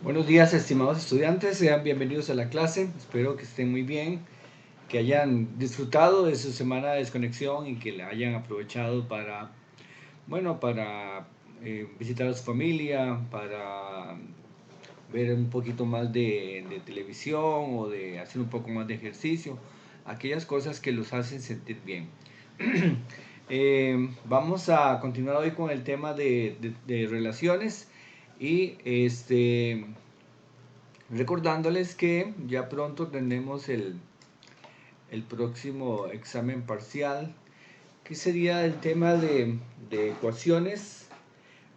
Buenos días, estimados estudiantes, sean bienvenidos a la clase. Espero que estén muy bien, que hayan disfrutado de su semana de desconexión y que la hayan aprovechado para, visitar a su familia, para ver un poquito más de televisión o de hacer un poco más de ejercicio, aquellas cosas que los hacen sentir bien. Vamos a continuar hoy con el tema de relaciones y recordándoles que ya pronto tenemos el próximo examen parcial, que sería el tema de ecuaciones,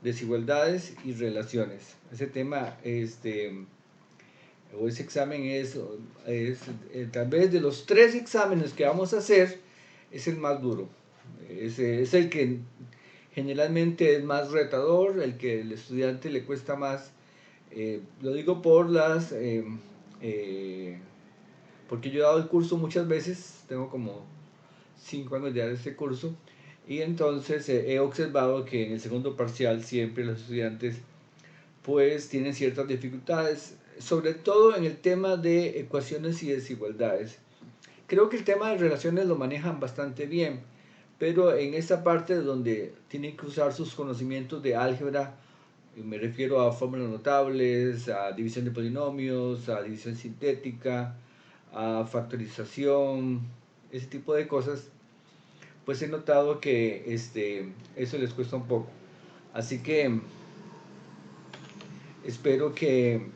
desigualdades y relaciones. Ese tema, o ese examen es tal vez de los tres exámenes que vamos a hacer, es el más duro. Es el que generalmente es más retador, el que el estudiante le cuesta más. Lo digo eh, porque yo he dado el curso muchas veces, tengo como 5 años ya de este curso, y entonces he observado que en el segundo parcial siempre los estudiantes pues tienen ciertas dificultades, sobre todo en el tema de ecuaciones y desigualdades. Creo que el tema de relaciones lo manejan bastante bien, pero en esta parte donde tienen que usar sus conocimientos de álgebra, y me refiero a fórmulas notables, a división de polinomios, a división sintética, a factorización, ese tipo de cosas, pues he notado que eso les cuesta un poco. Así que espero que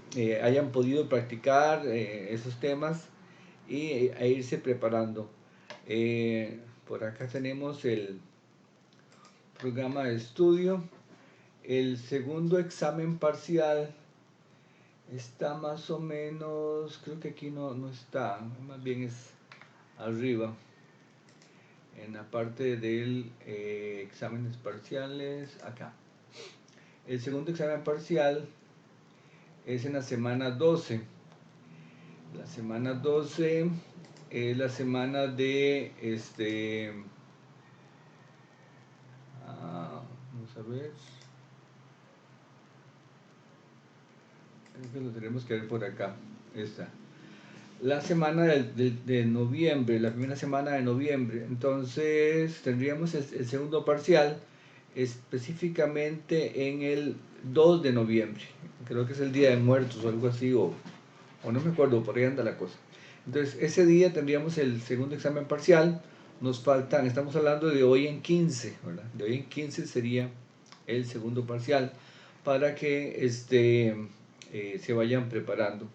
hayan podido practicar esos temas e irse preparando. Por acá tenemos el programa de estudio. El segundo examen parcial está más o menos, creo que aquí no está, más bien es arriba, en la parte del exámenes parciales, acá. El segundo examen parcial es en la semana 12. La semana 12 es la semana de vamos a ver, creo que lo tenemos que ver por acá. Esta. La semana de noviembre, la primera semana de noviembre. Entonces tendríamos el segundo parcial específicamente en el 2 de noviembre. Creo que es el Día de Muertos o algo así, o no me acuerdo, por ahí anda la cosa. Entonces ese día tendríamos el segundo examen parcial. Nos faltan, estamos hablando de hoy en 15, ¿verdad? De hoy en 15 sería el segundo parcial para que se vayan preparando.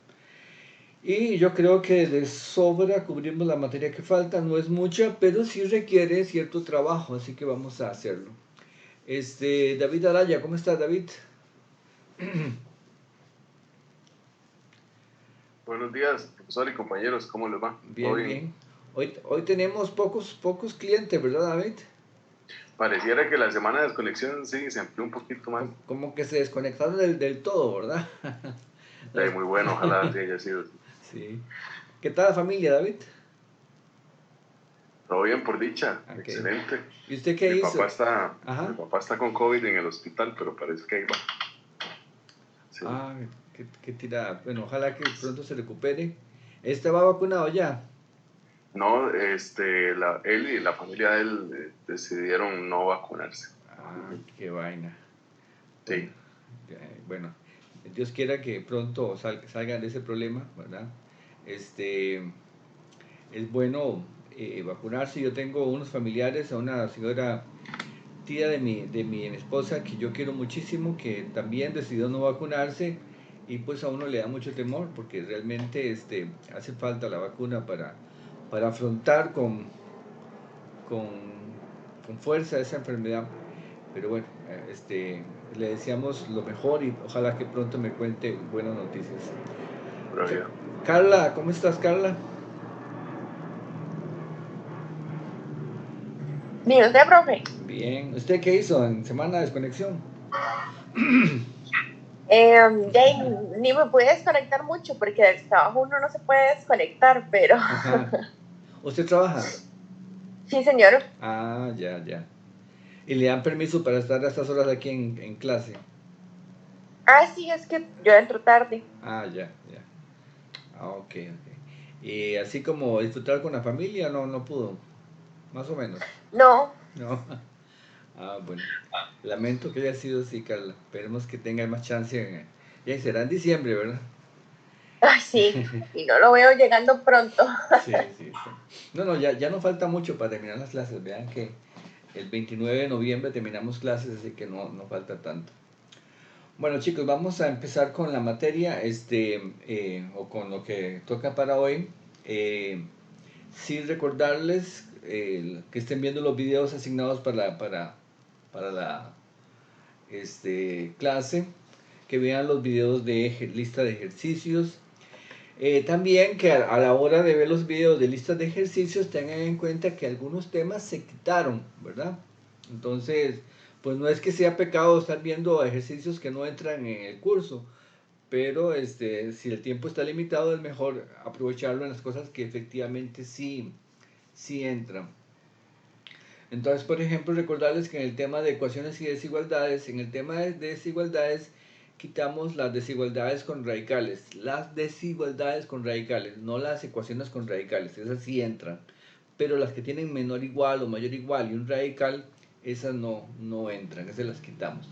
Y yo creo que de sobra cubrimos la materia que falta, no es mucha, pero sí requiere cierto trabajo, así que vamos a hacerlo. David Araya, ¿cómo estás, David? Buenos días, profesor y compañeros, ¿cómo les va? ¿Todo Bien, bien? bien. Hoy tenemos pocos clientes, ¿verdad, David? Pareciera que la semana de desconexión sí se amplió un poquito más. Como que se desconectaron del todo, ¿verdad? Muy bueno, ojalá sí haya sido así. Sí. ¿Qué tal la familia, David? Todo bien por dicha, Ok. excelente. ¿Y usted qué Mi hizo? papá está, mi Ajá. papá está con COVID en el hospital, pero parece que ahí va. Sí. Ah, qué tirada. Bueno, ojalá que pronto se recupere. ¿Estaba vacunado ya? No, él y la familia de él decidieron no vacunarse. Ah, qué vaina. Bueno, Sí, bueno, Dios quiera que pronto salgan de ese problema, ¿verdad? Este, es bueno vacunarse. Yo tengo unos familiares, a una señora tía de mi esposa que yo quiero muchísimo, que también decidió no vacunarse y pues a uno le da mucho temor porque realmente hace falta la vacuna para afrontar con, con fuerza esa enfermedad. Pero bueno, le deseamos lo mejor y ojalá que pronto me cuente buenas noticias. pura vida. Carla, ¿cómo estás, Carla? Bien, usted, profe. Bien. ¿Usted qué hizo en semana de desconexión? Ni me pude desconectar mucho porque del trabajo uno no se puede desconectar, pero Ajá. ¿Usted trabaja? sí, señor. Ah, ya. ¿Y le dan permiso para estar a estas horas aquí en clase? Sí, es que yo entro tarde. Ya, ya. Ok, ok. Y así como disfrutar con la familia, no pudo, más o menos. No, No. Bueno. Lamento que haya sido así, Carla. Esperemos que tenga más chance. Ya será en diciembre, ¿verdad? sí, y no lo veo llegando pronto. Sí, sí, sí. No, ya no falta mucho para terminar las clases. Vean que el 29 de noviembre terminamos clases, así que no falta tanto. Bueno, chicos, vamos a empezar con la materia, o con lo que toca para hoy. Sí recordarles que estén viendo los videos asignados para la clase, que vean los videos de lista de ejercicios. También que a la hora de ver los videos de listas de ejercicios tengan en cuenta que algunos temas se quitaron, ¿verdad? Entonces, pues no es que sea pecado estar viendo ejercicios que no entran en el curso, pero si el tiempo está limitado es mejor aprovecharlo en las cosas que efectivamente sí entran. Entonces, por ejemplo, recordarles que en el tema de ecuaciones y desigualdades, en el tema de desigualdades, quitamos las desigualdades con radicales. Las desigualdades con radicales, no las ecuaciones con radicales, esas sí entran. Pero las que tienen menor igual o mayor igual y un radical, esas no entran, esas las quitamos.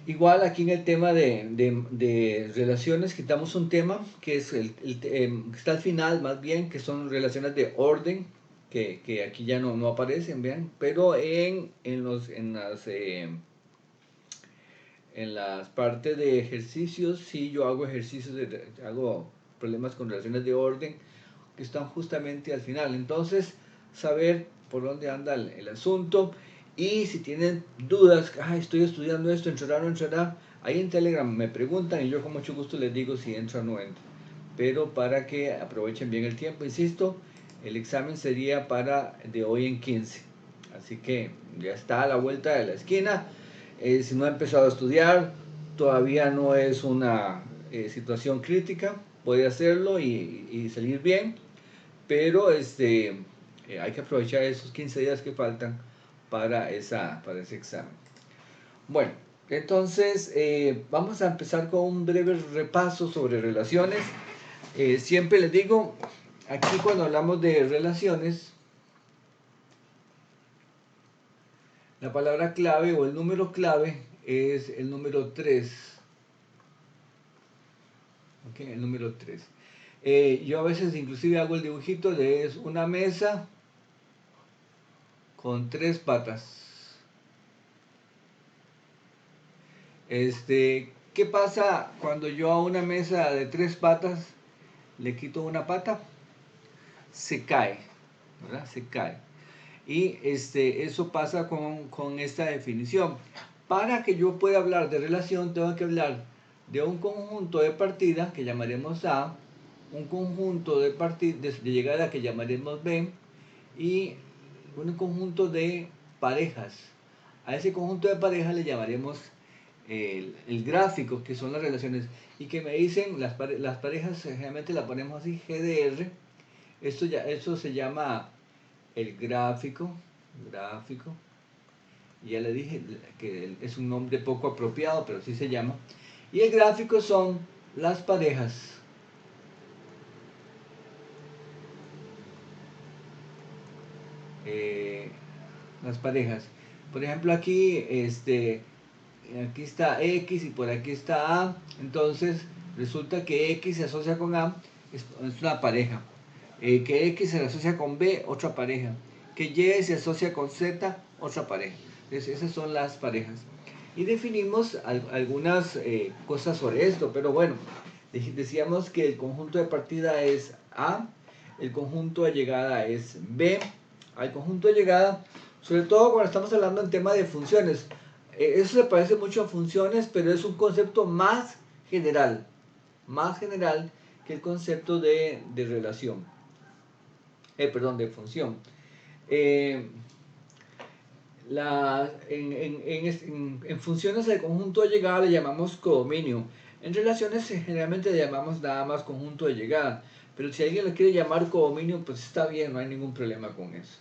Igual aquí en el tema de relaciones, quitamos un tema que es que está al final más bien, que son relaciones de orden, que aquí ya no aparecen, vean, pero en las partes de ejercicios, sí yo hago ejercicios, hago problemas con relaciones de orden, que están justamente al final. Entonces, saber por dónde anda el asunto. Y si tienen dudas, estoy estudiando esto, entrará o no entrará, ahí en Telegram me preguntan y yo con mucho gusto les digo si entra o no entra. Pero para que aprovechen bien el tiempo, insisto, el examen sería para de hoy en 15. Así que ya está a la vuelta de la esquina. Si no ha empezado a estudiar, todavía no es una situación crítica, puede hacerlo y salir bien, pero hay que aprovechar esos 15 días que faltan para ese examen. Bueno, entonces vamos a empezar con un breve repaso sobre relaciones. Siempre les digo, aquí cuando hablamos de relaciones, la palabra clave o el número clave es el número 3. ¿Okay? El número 3. Yo a veces inclusive hago el dibujito de es una mesa con 3 patas. ¿Qué pasa cuando yo a una mesa de 3 patas le quito una pata? Se cae, ¿verdad? Se cae. Y eso pasa con esta definición. Para que yo pueda hablar de relación, tengo que hablar de un conjunto de partida que llamaremos A, un conjunto de llegada que llamaremos B, y un conjunto de parejas. A ese conjunto de parejas le llamaremos el gráfico, que son las relaciones. Y que me dicen, las parejas generalmente la ponemos así, GDR. Eso se llama el gráfico. Ya le dije que es un nombre poco apropiado, pero así se llama. Y el gráfico son las parejas. Las parejas. Por ejemplo, aquí está X y por aquí está A. Entonces, resulta que X se asocia con A, es una pareja. Que X se asocia con B, otra pareja. Que Y se asocia con Z, otra pareja. Entonces, esas son las parejas. Y definimos algunas cosas sobre esto, pero bueno, decíamos que el conjunto de partida es A, el conjunto de llegada es B. Al conjunto de llegada, sobre todo cuando estamos hablando en tema de funciones, eso se parece mucho a funciones, pero es un concepto más general que el concepto de relación, de función. En funciones del conjunto de llegada le llamamos codominio. En relaciones generalmente le llamamos nada más conjunto de llegada. Pero si alguien lo quiere llamar codominio, pues está bien, no hay ningún problema con eso.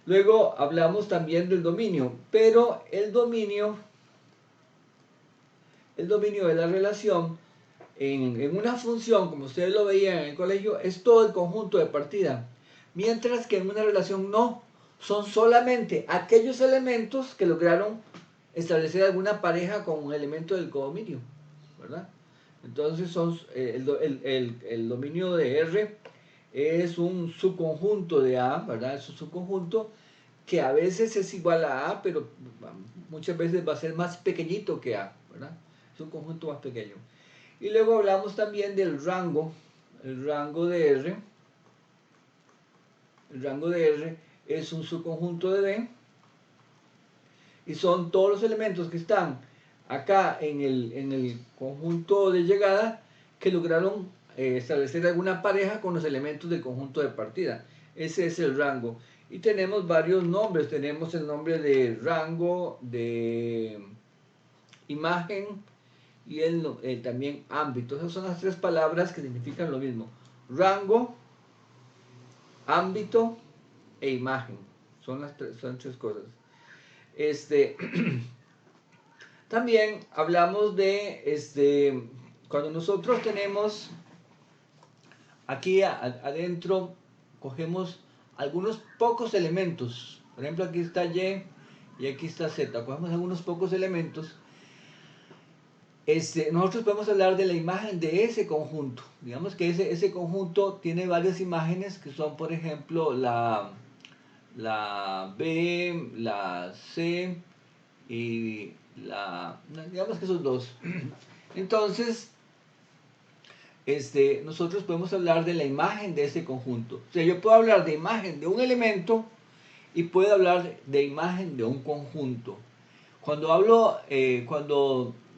Luego hablamos también del dominio, pero el dominio el dominio de la relación en una función, como ustedes lo veían en el colegio, es todo el conjunto de partida. Mientras que en una relación no, son solamente aquellos elementos que lograron establecer alguna pareja con un elemento del codominio, ¿verdad? Entonces el dominio de R es un subconjunto de A, ¿verdad? Es un subconjunto que a veces es igual a A, pero muchas veces va a ser más pequeñito que A, ¿verdad? Es un conjunto más pequeño. Y luego hablamos también del rango, el rango de R. El rango de R es un subconjunto de D y son todos los elementos que están acá en el conjunto de llegada que lograron establecer alguna pareja con los elementos del conjunto de partida. Ese es el rango. Y tenemos varios nombres. Tenemos el nombre de rango, de imagen y también ámbito. Esas son las tres palabras que significan lo mismo. Rango, ámbito e imagen. Son tres cosas. También hablamos de cuando nosotros tenemos aquí adentro, cogemos algunos pocos elementos. Por ejemplo, aquí está Y y aquí está Z. Cogemos algunos pocos elementos. Nosotros podemos hablar de la imagen de ese conjunto. Digamos que ese conjunto tiene varias imágenes que son, por ejemplo, la B, la C y digamos que esos dos. Entonces, nosotros podemos hablar de la imagen de ese conjunto. O sea, yo puedo hablar de imagen de un elemento y puedo hablar de imagen de un conjunto. Cuando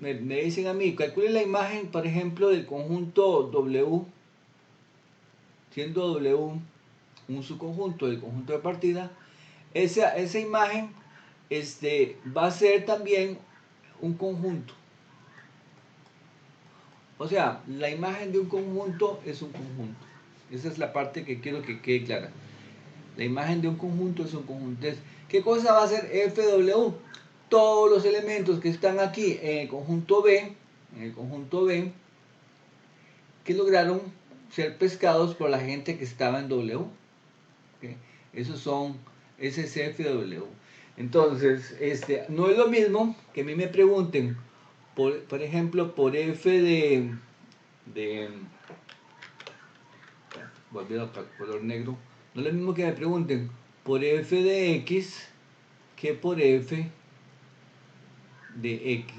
me dicen a mí, calcule la imagen, por ejemplo, del conjunto W, siendo W un subconjunto del conjunto de partida, esa imagen va a ser también un conjunto. O sea, la imagen de un conjunto es un conjunto. Esa es la parte que quiero que quede clara. La imagen de un conjunto es un conjunto. Entonces, ¿qué cosa va a ser FW? Todos los elementos que están aquí en el conjunto B, que lograron ser pescados por la gente que estaba en W. ¿Okay? Ese es FW. Entonces, no es lo mismo que a mí me pregunten, por ejemplo, por F volviendo al color negro, no es lo mismo que me pregunten por F de X que por F de X.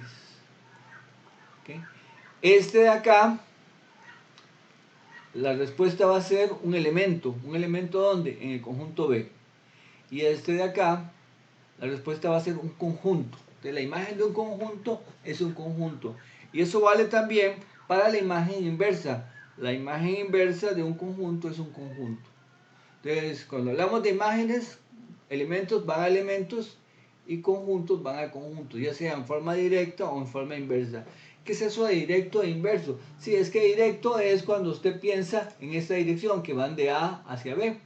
¿Okay? De acá, la respuesta va a ser un elemento ¿dónde? En el conjunto B. Y de acá, la respuesta va a ser un conjunto. Entonces, la imagen de un conjunto es un conjunto. Y eso vale también para la imagen inversa. La imagen inversa de un conjunto es un conjunto. Entonces, cuando hablamos de imágenes, elementos van a elementos y conjuntos van a conjuntos, ya sea en forma directa o en forma inversa. ¿Qué es eso de directo e inverso? Sí, es que directo es cuando usted piensa en esta dirección, que van de A hacia B.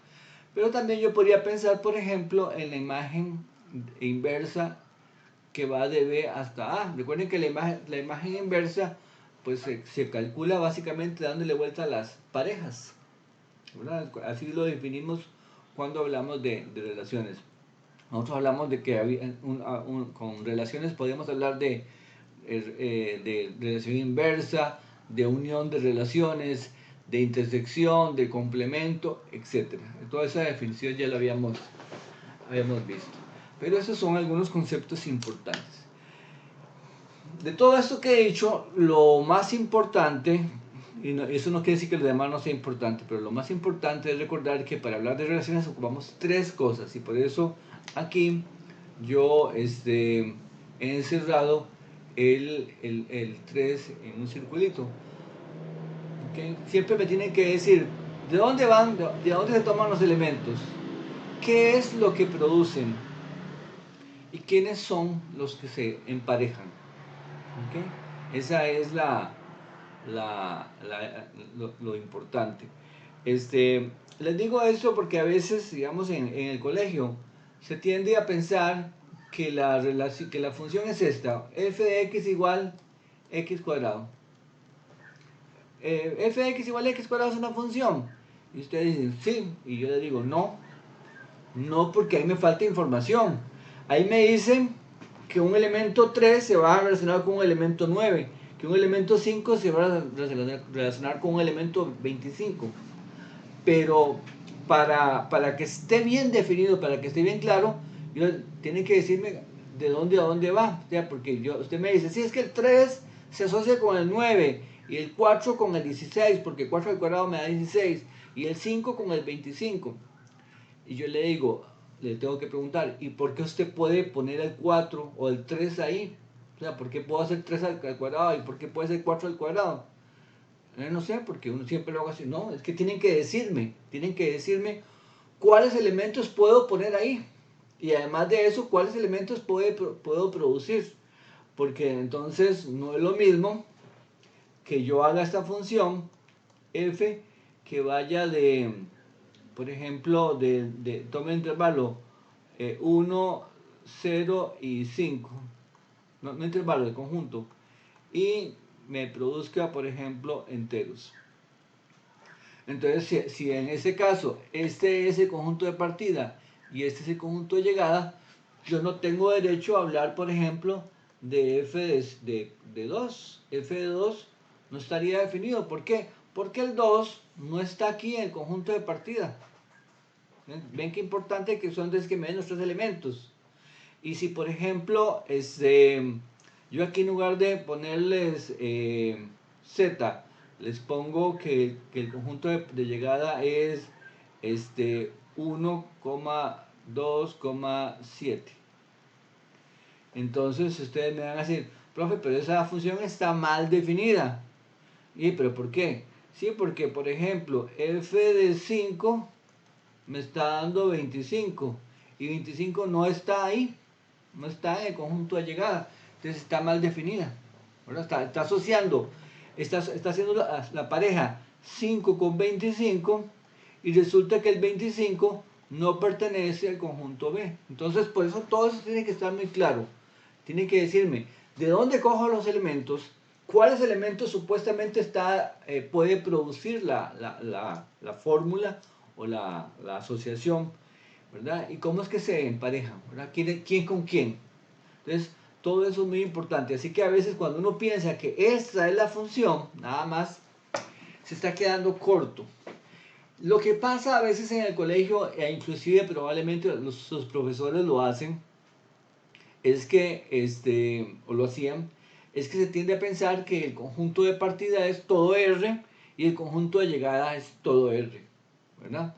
Pero también yo podría pensar, por ejemplo, en la imagen inversa que va de B hasta A. Recuerden que la imagen inversa pues se calcula básicamente dándole vuelta a las parejas, ¿verdad? Así lo definimos cuando hablamos de relaciones. Nosotros hablamos de que con relaciones podemos hablar de relación inversa, de unión de relaciones, de intersección, de complemento, etc. Toda esa definición ya la habíamos visto. Pero esos son algunos conceptos importantes. De todo esto que he dicho, lo más importante, y eso no quiere decir que lo demás no sea importante, pero lo más importante es recordar que para hablar de relaciones ocupamos tres cosas, y por eso aquí yo he encerrado el 3 en un circulito. ¿Okay? Siempre me tienen que decir de dónde van, de dónde se toman los elementos, qué es lo que producen y quiénes son los que se emparejan. ¿Okay? Esa es lo importante. Les digo esto porque a veces, digamos, en el colegio se tiende a pensar que la función es esta, f de x igual x cuadrado. F de x igual a x cuadrado es una función. Y ustedes dicen, sí. Y yo les digo, no. No, porque ahí me falta información. Ahí me dicen que un elemento 3 se va a relacionar con un elemento 9, que un elemento 5 se va a relacionar con un elemento 25. Pero para que esté bien definido, para que esté bien claro, tienen que decirme de dónde a dónde va. O sea, porque usted me dice, sí, es que el 3 se asocia con el 9 y el 4 con el 16, porque 4 al cuadrado me da 16, y el 5 con el 25. Y yo le digo, le tengo que preguntar, ¿y por qué usted puede poner el 4 o el 3 ahí? O sea, ¿por qué puedo hacer 3 al cuadrado y por qué puede ser 4 al cuadrado? No sé, porque uno siempre lo haga así. No, es que tienen que decirme cuáles elementos puedo poner ahí. Y además de eso, cuáles elementos puedo producir. Porque entonces no es lo mismo que yo haga esta función f que vaya de, por ejemplo, tome intervalo 1, 0 y 5. No intervalo, de conjunto. Y me produzca, por ejemplo, enteros. Entonces, si en ese caso este es el conjunto de partida y este es el conjunto de llegada, yo no tengo derecho a hablar, por ejemplo, de f de 2. F de 2 no estaría definido. ¿Por qué? Porque el 2 no está aquí en el conjunto de partida. ¿Ven qué importante que son desde que me den los tres elementos? Y si, por ejemplo, yo aquí en lugar de ponerles z, les pongo que el conjunto de llegada es 1,2,7. Entonces ustedes me van a decir, profe, pero esa función está mal definida. ¿Y pero por qué? Sí, porque por ejemplo, f de 5 me está dando 25 y 25 no está ahí, no está en el conjunto de llegada, entonces está mal definida, ¿verdad? Está asociando, está haciendo la pareja 5 con 25 y resulta que el 25 no pertenece al conjunto B. Entonces por eso todo eso tiene que estar muy claro. Tiene que decirme de dónde cojo los elementos, cuáles elementos supuestamente puede producir la fórmula o la asociación, ¿verdad? Y cómo es que se emparejan, ¿verdad? ¿Quién con quién? Entonces, todo eso es muy importante. Así que a veces cuando uno piensa que esta es la función, nada más, se está quedando corto. Lo que pasa a veces en el colegio, e inclusive probablemente sus profesores lo hacen, es que, o lo hacían, es que se tiende a pensar que el conjunto de partida es todo R y el conjunto de llegada es todo R, ¿verdad?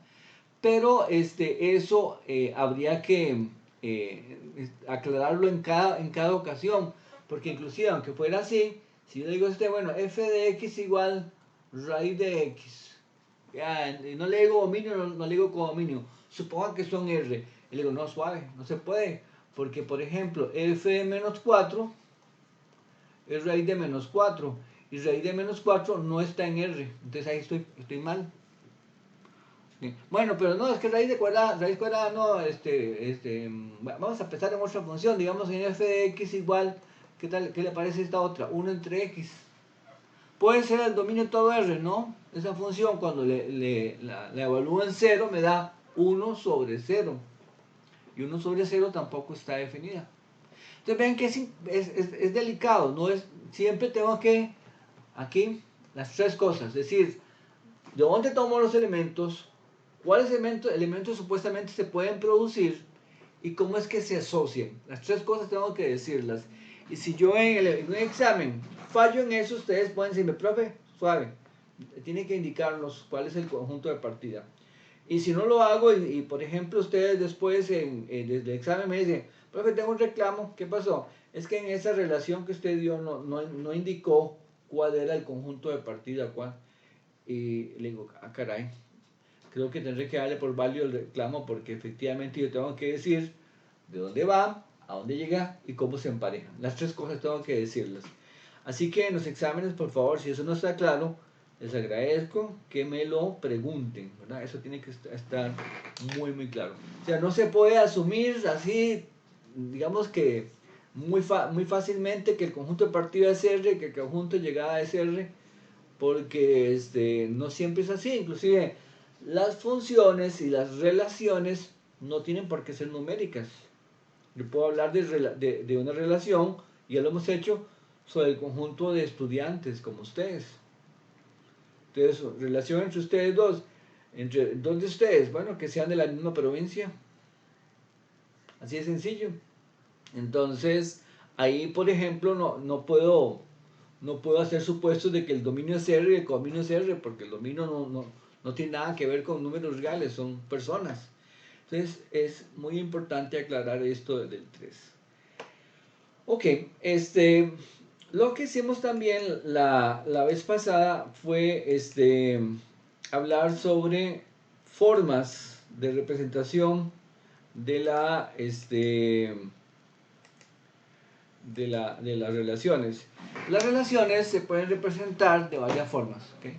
Pero eso habría que aclararlo en cada ocasión, porque inclusive aunque fuera así, si yo digo bueno, f de x igual raíz de x, ya, no le digo dominio, no le digo codominio, suponga que son R, y le digo, no, suave, no se puede, porque por ejemplo, f de menos 4 es raíz de menos 4, y raíz de menos 4 no está en R, entonces ahí estoy mal. Bueno, pero no, es que raíz cuadrada no, vamos a pensar en otra función, digamos en f de x igual, ¿qué tal? ¿Qué le parece esta otra? 1 entre x. Puede ser el dominio todo R, ¿no? Esa función cuando la evalúo en 0 me da 1 sobre 0. Y 1 sobre 0 tampoco está definida. Entonces ven que es delicado, no es, siempre tengo que, aquí, las tres cosas, es decir, ¿de dónde tomo los elementos? ¿Cuáles elementos supuestamente se pueden producir? ¿Y cómo es que se asocian? Las tres cosas tengo que decirlas. Y si yo en un examen fallo en eso, ustedes pueden decirme, profe, suave, tiene que indicarnos cuál es el conjunto de partida. Y si no lo hago, y por ejemplo ustedes después desde el examen me dicen, profe, tengo un reclamo, ¿qué pasó? Es que en esa relación que usted dio no indicó cuál era el conjunto de partida, cuál. Y le digo, caray, creo que tendré que darle por válido el reclamo porque efectivamente yo tengo que decir de dónde va, a dónde llega y cómo se emparejan. Las tres cosas tengo que decirlas. Así que en los exámenes, por favor, si eso no está claro, les agradezco que me lo pregunten, ¿verdad? Eso tiene que estar muy, muy claro. O sea, no se puede asumir así, digamos que muy fácilmente que el conjunto de partida es R, que el conjunto de llegada es R, porque no siempre es así. Inclusive las funciones y las relaciones no tienen por qué ser numéricas. Yo puedo hablar de una relación, y ya lo hemos hecho, sobre el conjunto de estudiantes como ustedes. Entonces, relación entre ustedes dos. ¿Entre dos de ustedes? Bueno, que sean de la misma provincia. Así de sencillo. Entonces, ahí, por ejemplo, no puedo hacer supuestos de que el dominio es R y el codominio es R, porque el dominio no tiene nada que ver con números reales, son personas. Entonces, es muy importante aclarar esto del 3. Ok, lo que hicimos también la vez pasada fue hablar sobre formas de representación de las relaciones. Las relaciones se pueden representar de varias formas. ¿Okay?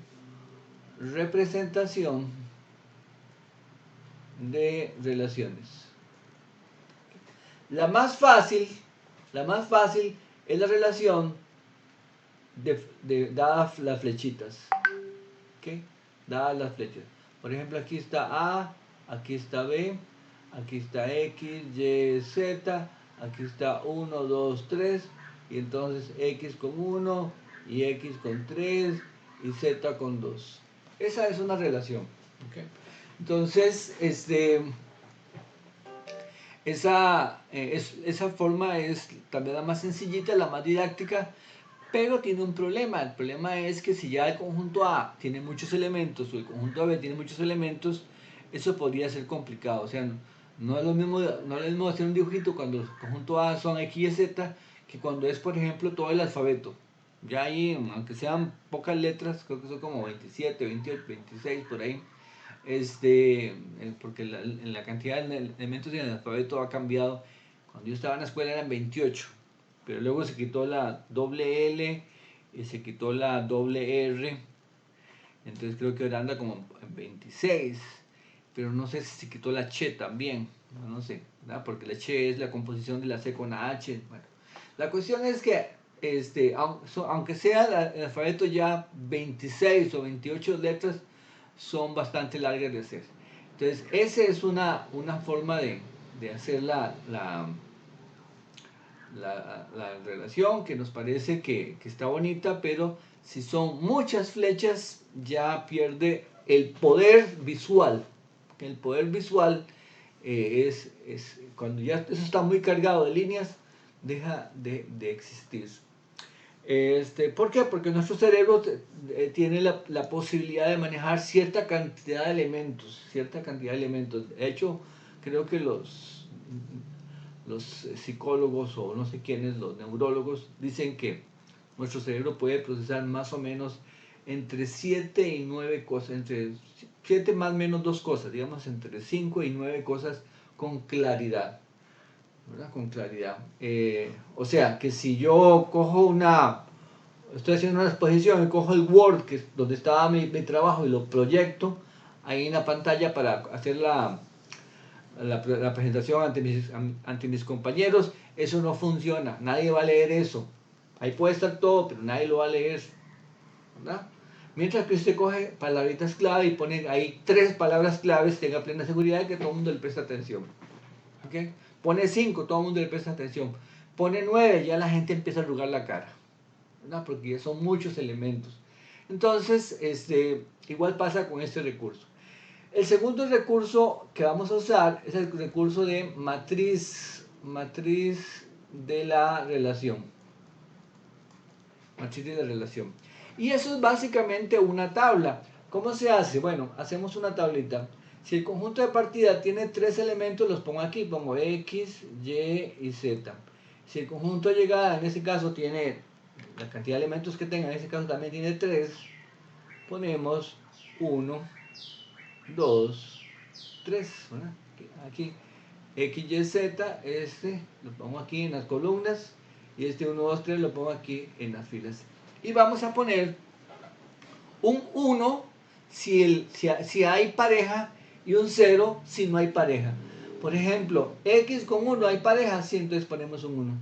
Representación de relaciones. La más fácil es la relación dadas las flechitas. ¿Okay? Dadas las flechas. Por ejemplo, aquí está A, aquí está B, aquí está X, Y, Z, aquí está 1, 2, 3, y entonces X con 1, y X con 3, y Z con 2. Esa es una relación. ¿Okay? Entonces, esa forma es también la más sencillita, la más didáctica, pero tiene un problema. El problema es que si ya el conjunto A tiene muchos elementos o el conjunto B tiene muchos elementos, eso podría ser complicado. O sea, no es lo mismo hacer un dibujito cuando el conjunto A son X y Z que cuando es, por ejemplo, todo el alfabeto. Ya ahí, aunque sean pocas letras, creo que son como 27, 28, 26 por ahí, porque la cantidad de elementos en el alfabeto ha cambiado. Cuando yo estaba en la escuela eran 28, pero luego se quitó la doble L y se quitó la doble R, entonces creo que ahora anda como en 26, pero no sé si se quitó la Ch también, no sé, ¿verdad? Porque la Ch es la composición de la C con la H. Bueno, la cuestión es que aunque sea el alfabeto ya 26 o 28 letras, son bastante largas de hacer. Entonces, esa es una forma de hacer la relación que nos parece que está bonita, pero si son muchas flechas ya pierde el poder visual. El poder visual es cuando ya eso está muy cargado de líneas, deja de existir. ¿Por qué? Porque nuestro cerebro tiene la posibilidad de manejar cierta cantidad de elementos, De hecho, creo que los psicólogos o no sé quiénes, los neurólogos, dicen que nuestro cerebro puede procesar más o menos entre 7 y 9 cosas, entre 7 más o menos 2 cosas, digamos entre 5 y 9 cosas con claridad. ¿Verdad? Con claridad. O sea, que si yo estoy haciendo una exposición y cojo el Word, que es donde estaba mi trabajo, y lo proyecto ahí en la pantalla para hacer la presentación ante mis compañeros, eso no funciona, nadie va a leer eso. Ahí puede estar todo, pero nadie lo va a leer. ¿Verdad? Mientras que usted coge palabritas clave y pone ahí 3 palabras claves, tenga plena seguridad de que todo el mundo le presta atención. ¿Okay? Pone 5, todo el mundo le presta atención. Pone 9, ya la gente empieza a arrugar la cara, ¿verdad? Porque ya son muchos elementos. Entonces, igual pasa con este recurso. El segundo recurso que vamos a usar es el recurso de matriz de la relación. Matriz de la relación. Y eso es básicamente una tabla. ¿Cómo se hace? Bueno, hacemos una tablita. Si el conjunto de partida tiene 3 elementos, los pongo aquí, pongo X, Y y Z. Si el conjunto de llegada, en este caso, tiene la cantidad de elementos que tenga, en este caso también tiene 3, ponemos 1, 2, 3, ¿verdad? Aquí, X, Y, Z, lo pongo aquí en las columnas, y 1, 2, 3 lo pongo aquí en las filas. Y vamos a poner un 1 si hay pareja y un 0 si no hay pareja. Por ejemplo, X con 1 hay pareja, sí, entonces ponemos un 1.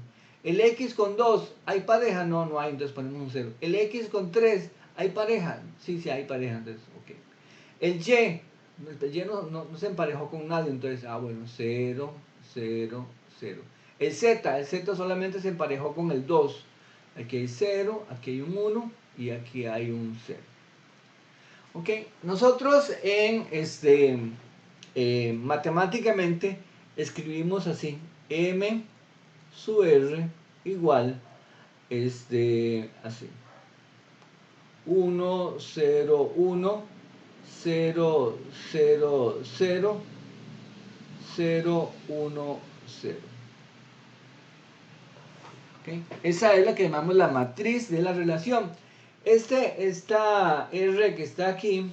El X con 2, ¿hay pareja? No, no hay, entonces ponemos un 0. El X con 3, ¿hay pareja? Sí, sí, hay pareja, entonces, ok. El Y no se emparejó con nadie, entonces, bueno, 0, 0, 0. El Z solamente se emparejó con el 2. Aquí hay 0, aquí hay un 1 y aquí hay un 0. Ok, nosotros matemáticamente escribimos así, M sub R igual, así, 1, 0, 1, 0, 0, 0, 0, 1, 0. ¿Okay? Esa es la que llamamos la matriz de la relación. Esta R que está aquí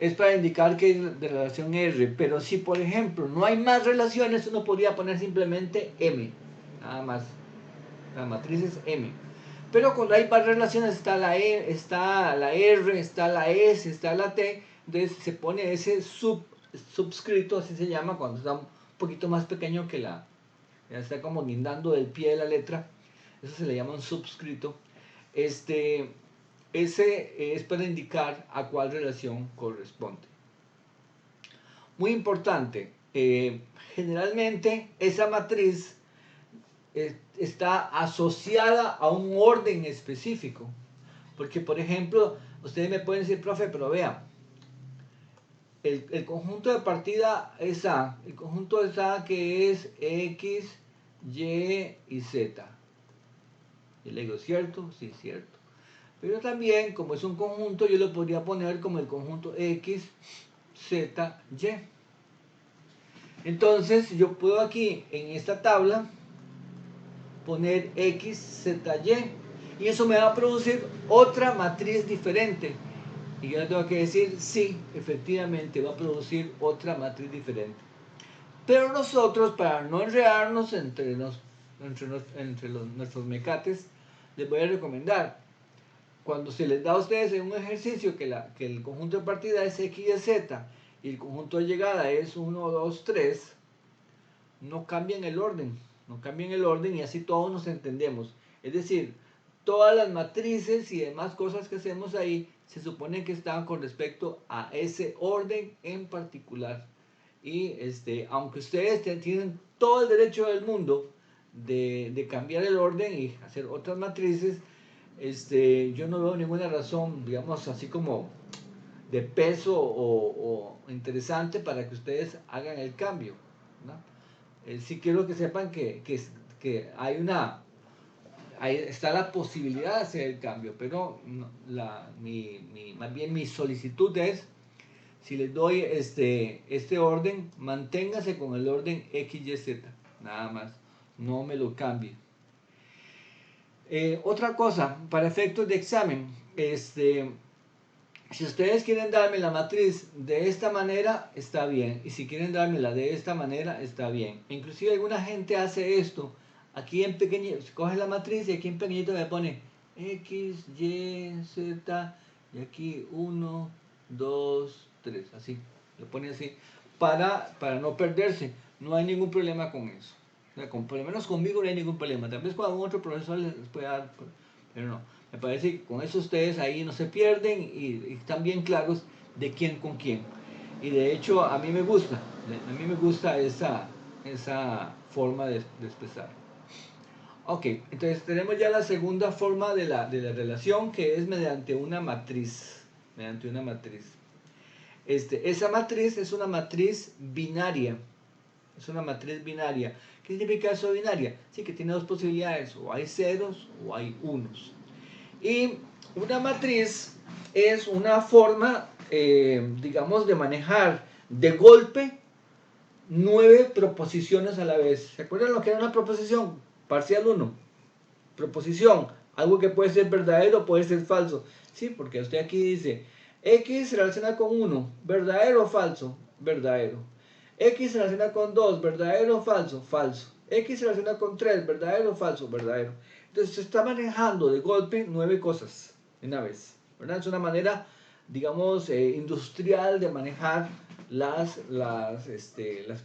es para indicar que es de relación R, pero si por ejemplo no hay más relaciones, uno podría poner simplemente M, nada más. La matriz es M. Pero cuando hay varias relaciones está la E, está la R, está la S, está la T, entonces se pone ese subscrito, así se llama, cuando está un poquito más pequeño que ya está como guindando del pie de la letra, eso se le llama un subscrito. Ese es para indicar a cuál relación corresponde. Muy importante, generalmente esa matriz está asociada a un orden específico. Porque, por ejemplo, ustedes me pueden decir, profe, pero vea, el conjunto de partida es A, el conjunto es A que es X, Y y Z. Y le digo, ¿cierto? Sí, cierto. Pero también, como es un conjunto, yo lo podría poner como el conjunto X, Z, Y. Entonces, yo puedo aquí, en esta tabla, poner X, Z, Y. Y eso me va a producir otra matriz diferente. Y yo le tengo que decir, sí, efectivamente va a producir otra matriz diferente. Pero nosotros, para no enredarnos entre nuestros mecates, les voy a recomendar, cuando se les da a ustedes en un ejercicio que el conjunto de partida es X y Z y el conjunto de llegada es 1, 2, 3, no cambien el orden. No cambien el orden y así todos nos entendemos. Es decir, todas las matrices y demás cosas que hacemos ahí se supone que están con respecto a ese orden en particular. Y aunque ustedes tienen todo el derecho del mundo de cambiar el orden y hacer otras matrices, yo no veo ninguna razón, digamos, así como de peso o interesante para que ustedes hagan el cambio, ¿no? Sí quiero que sepan que ahí está la posibilidad de hacer el cambio, pero más bien mi solicitud es, si les doy este orden, manténgase con el orden X, Y, Z, nada más, no me lo cambie. Otra cosa, para efectos de examen, si ustedes quieren darme la matriz de esta manera, está bien. Y si quieren dármela de esta manera, está bien. Inclusive alguna gente hace esto. Aquí en pequeñito, coge la matriz y aquí en pequeñito me pone X, Y, Z, y aquí 1, 2, 3, así. Lo pone así, para no perderse. No hay ningún problema con eso. O sea, por lo menos conmigo no hay ningún problema. Tal vez con algún otro profesor les pueda dar, pero no. Me parece que con eso ustedes ahí no se pierden y están bien claros de quién con quién. Y de hecho a mí me gusta esa forma de expresar. Ok, entonces tenemos ya la segunda forma de la relación, que es mediante una matriz. Mediante una matriz. Esa matriz es una matriz binaria. Es una matriz binaria. ¿Qué significa eso binaria? Sí, que tiene dos posibilidades, o hay ceros o hay unos. Y una matriz es una forma, digamos, de manejar de golpe 9 proposiciones a la vez. ¿Se acuerdan lo que era una proposición? Parcial 1. Proposición, algo que puede ser verdadero, puede ser falso. Sí, porque usted aquí dice, X se relaciona con 1, verdadero o falso, verdadero. X se relaciona con 2, verdadero o falso, falso. X se relaciona con 3, verdadero o falso, verdadero. Entonces se está manejando de golpe 9 cosas en una vez, ¿verdad? Es una manera, digamos, industrial de manejar las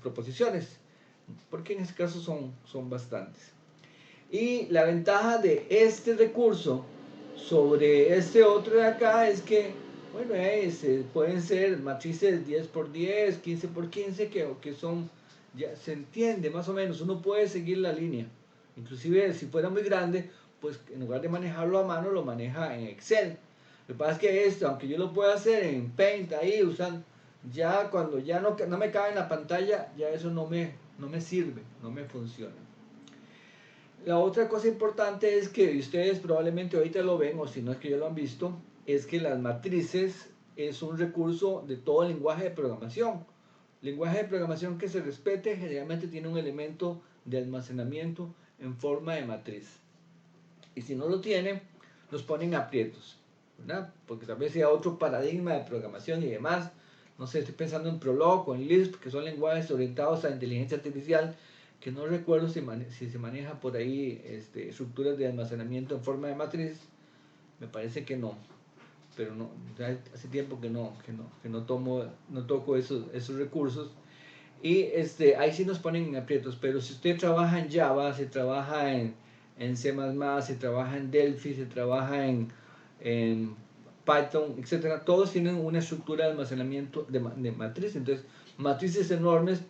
proposiciones. porque en este caso son bastantes. Y la ventaja de este recurso sobre este otro de acá es que, bueno, pueden ser matrices 10 por 10, 15 por 15, que son, ya se entiende más o menos, uno puede seguir la línea. Inclusive si fuera muy grande, pues en lugar de manejarlo a mano, lo maneja en Excel. Lo que pasa es que esto, aunque yo lo pueda hacer en Paint, ahí usando, ya cuando ya no me cabe en la pantalla, ya eso no me sirve, no me funciona. La otra cosa importante es que ustedes probablemente ahorita lo ven, o si no es que ya lo han visto, es que las matrices es un recurso de todo el lenguaje de programación. Lenguaje de programación que se respete generalmente tiene un elemento de almacenamiento en forma de matriz. Y si no lo tiene, nos ponen aprietos, ¿verdad? Porque tal vez sea otro paradigma de programación y demás. No sé, estoy pensando en Prolog o en Lisp, que son lenguajes orientados a inteligencia artificial, que no recuerdo si se maneja por ahí estructuras de almacenamiento en forma de matriz. Me parece que no, pero no, ya hace tiempo que no toco esos recursos. Y ahí sí nos ponen en aprietos, pero si usted trabaja en Java, se trabaja en C++, se trabaja en Delphi, se trabaja en Python, etcétera, todos tienen una estructura de almacenamiento de matriz. Entonces, matrices enormes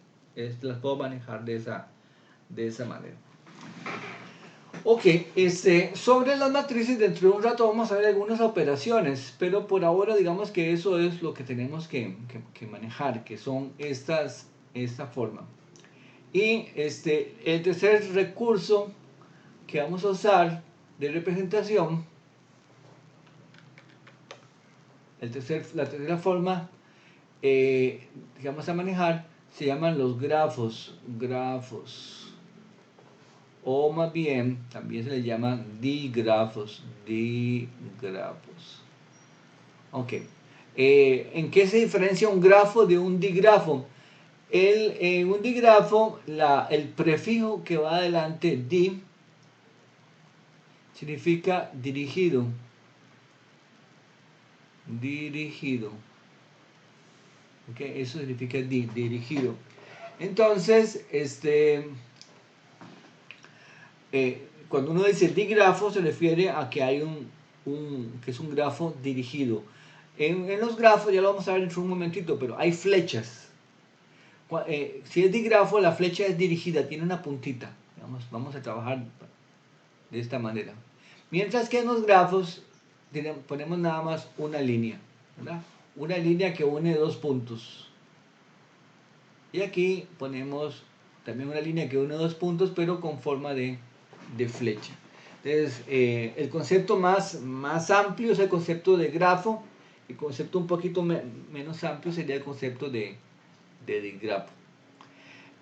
las puedo manejar de esa manera. Ok, sobre las matrices, dentro de un rato vamos a ver algunas operaciones, pero por ahora digamos que eso es lo que tenemos que manejar, que son esta forma. Y el tercer recurso que vamos a usar de representación, la tercera forma que vamos a manejar, se llaman los grafos. O más bien, también se les llaman digrafos. Ok. ¿En qué se diferencia un grafo de un digrafo? En un digrafo, el prefijo que va adelante, di, significa dirigido. Ok, eso significa dirigido. Entonces, cuando uno dice digrafo se refiere a que hay que es un grafo dirigido. En los grafos, ya lo vamos a ver dentro de un momentito, pero hay flechas. Si es digrafo, la flecha es dirigida, tiene una puntita. Vamos a trabajar de esta manera. Mientras que en los grafos ponemos nada más una línea, ¿verdad? Una línea que une dos puntos. Y aquí ponemos también una línea que une dos puntos, pero con forma de flecha. Entonces, el concepto más amplio es el concepto de grafo. El concepto un poquito menos amplio sería el concepto de digrafo.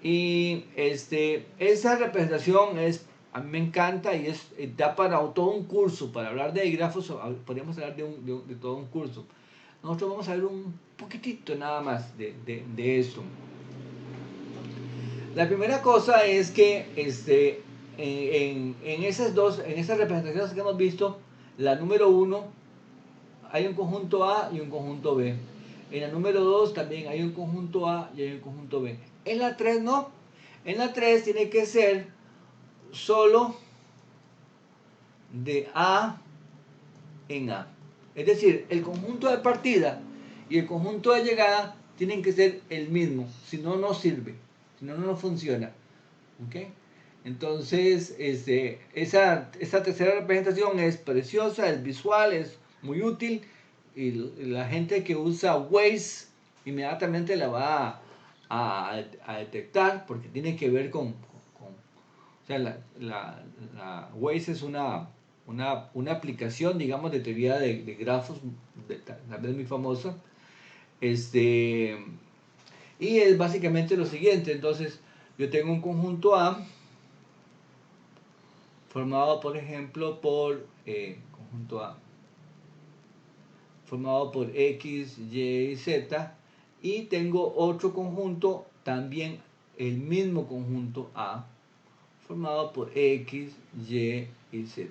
Y esa representación a mí me encanta y da para todo un curso. Para hablar de digrafos podríamos hablar de todo un curso. Nosotros vamos a ver un poquitito nada más de eso. La primera cosa es que en esas representaciones que hemos visto, la número 1 hay un conjunto A y un conjunto B. En la número 2 también hay un conjunto A y hay un conjunto B. En la 3 no. En la 3 tiene que ser solo de A en A. Es decir, el conjunto de partida y el conjunto de llegada tienen que ser el mismo. Si no, no sirve. Si no, no funciona. ¿Ok? Entonces, esa tercera representación es preciosa, es visual, es muy útil. Y la gente que usa Waze inmediatamente la va a detectar porque tiene que ver con o sea, la Waze es una aplicación, digamos, de teoría de grafos, tal vez muy famosa. Y es básicamente lo siguiente. Entonces, yo tengo un conjunto A formado, por ejemplo, por conjunto A formado por X, Y y Z, y tengo otro conjunto, también el mismo conjunto A, formado por X, Y y Z.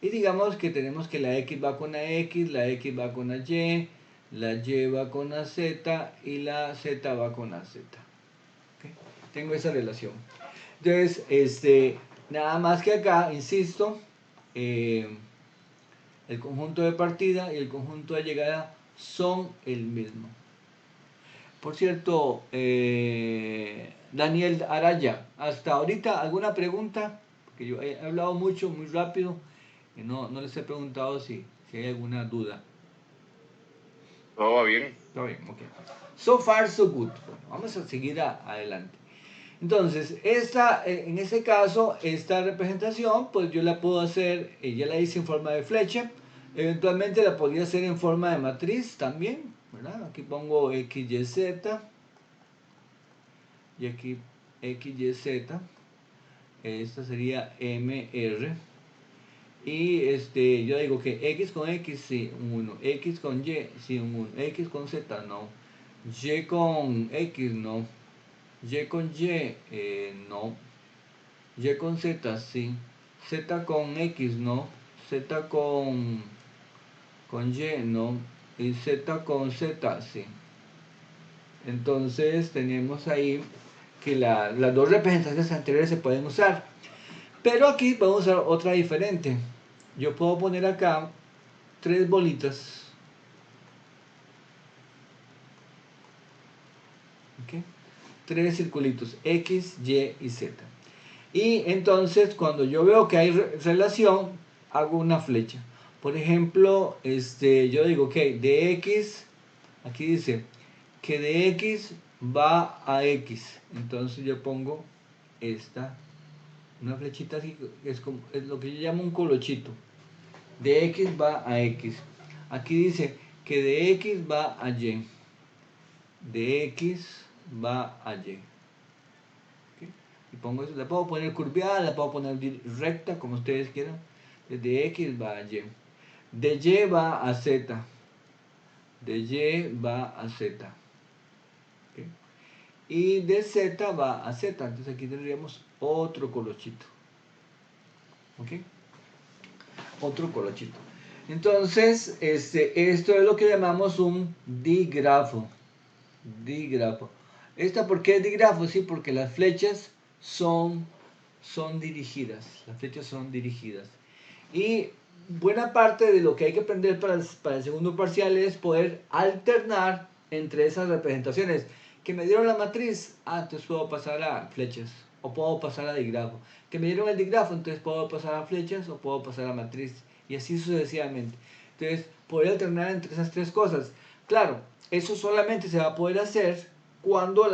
Y digamos que tenemos que la X va con la X, la X va con la Y va con la Z y la Z va con la Z. ¿Okay? Tengo esa relación. Entonces, nada más que acá, insisto, el conjunto de partida y el conjunto de llegada son el mismo. Por cierto, Daniel Araya, hasta ahorita, ¿alguna pregunta? Porque yo he hablado mucho, muy rápido, y no les he preguntado si hay alguna duda. Todo va bien. Está bien, ok. So far, so good. Bueno, vamos a seguir adelante. Entonces, en este caso, esta representación, pues yo la puedo hacer, ya la hice en forma de flecha, eventualmente la podría hacer en forma de matriz también, ¿verdad? Aquí pongo X, Y, Z, y aquí X, Y, Z, esta sería MR, y yo digo que X con X, sí, un 1, X con Y, sí, un 1, X con Z, no, Y con X, no, Y con Y, no, Y con Z, sí. Z con X, no. Z con Y, no. Y Z con Z, sí. Entonces tenemos ahí que las dos representaciones anteriores se pueden usar. Pero aquí vamos a usar otra diferente. Yo puedo poner acá tres bolitas. ¿Ok? Tres circulitos, X, Y y Z. Y entonces cuando yo veo que hay relación, hago una flecha. Por ejemplo, yo digo, ok, de X, aquí dice que de X va a X. Entonces yo pongo una flechita así, es lo que yo llamo un colochito. De X va a X. Aquí dice que de X va a Y. De X va a Y. Y pongo eso, la puedo poner curviada, la puedo poner recta, como ustedes quieran. De X va a Y. De Y va a Z. De Y va a Z. ¿Ok? Y de Z va a Z. Entonces aquí tendríamos otro colochito. ¿Ok? Otro colochito. Entonces, esto es lo que llamamos un digrafo. Digrafo. ¿Por qué es digrafo? Sí, porque las flechas son dirigidas. Las flechas son dirigidas. Y buena parte de lo que hay que aprender para el segundo parcial es poder alternar entre esas representaciones. Que me dieron la matriz, entonces puedo pasar a flechas. O puedo pasar a digrafo. Que me dieron el digrafo, entonces puedo pasar a flechas o puedo pasar a matriz. Y así sucesivamente. Entonces, poder alternar entre esas tres cosas. Claro, eso solamente se va a poder hacer cuando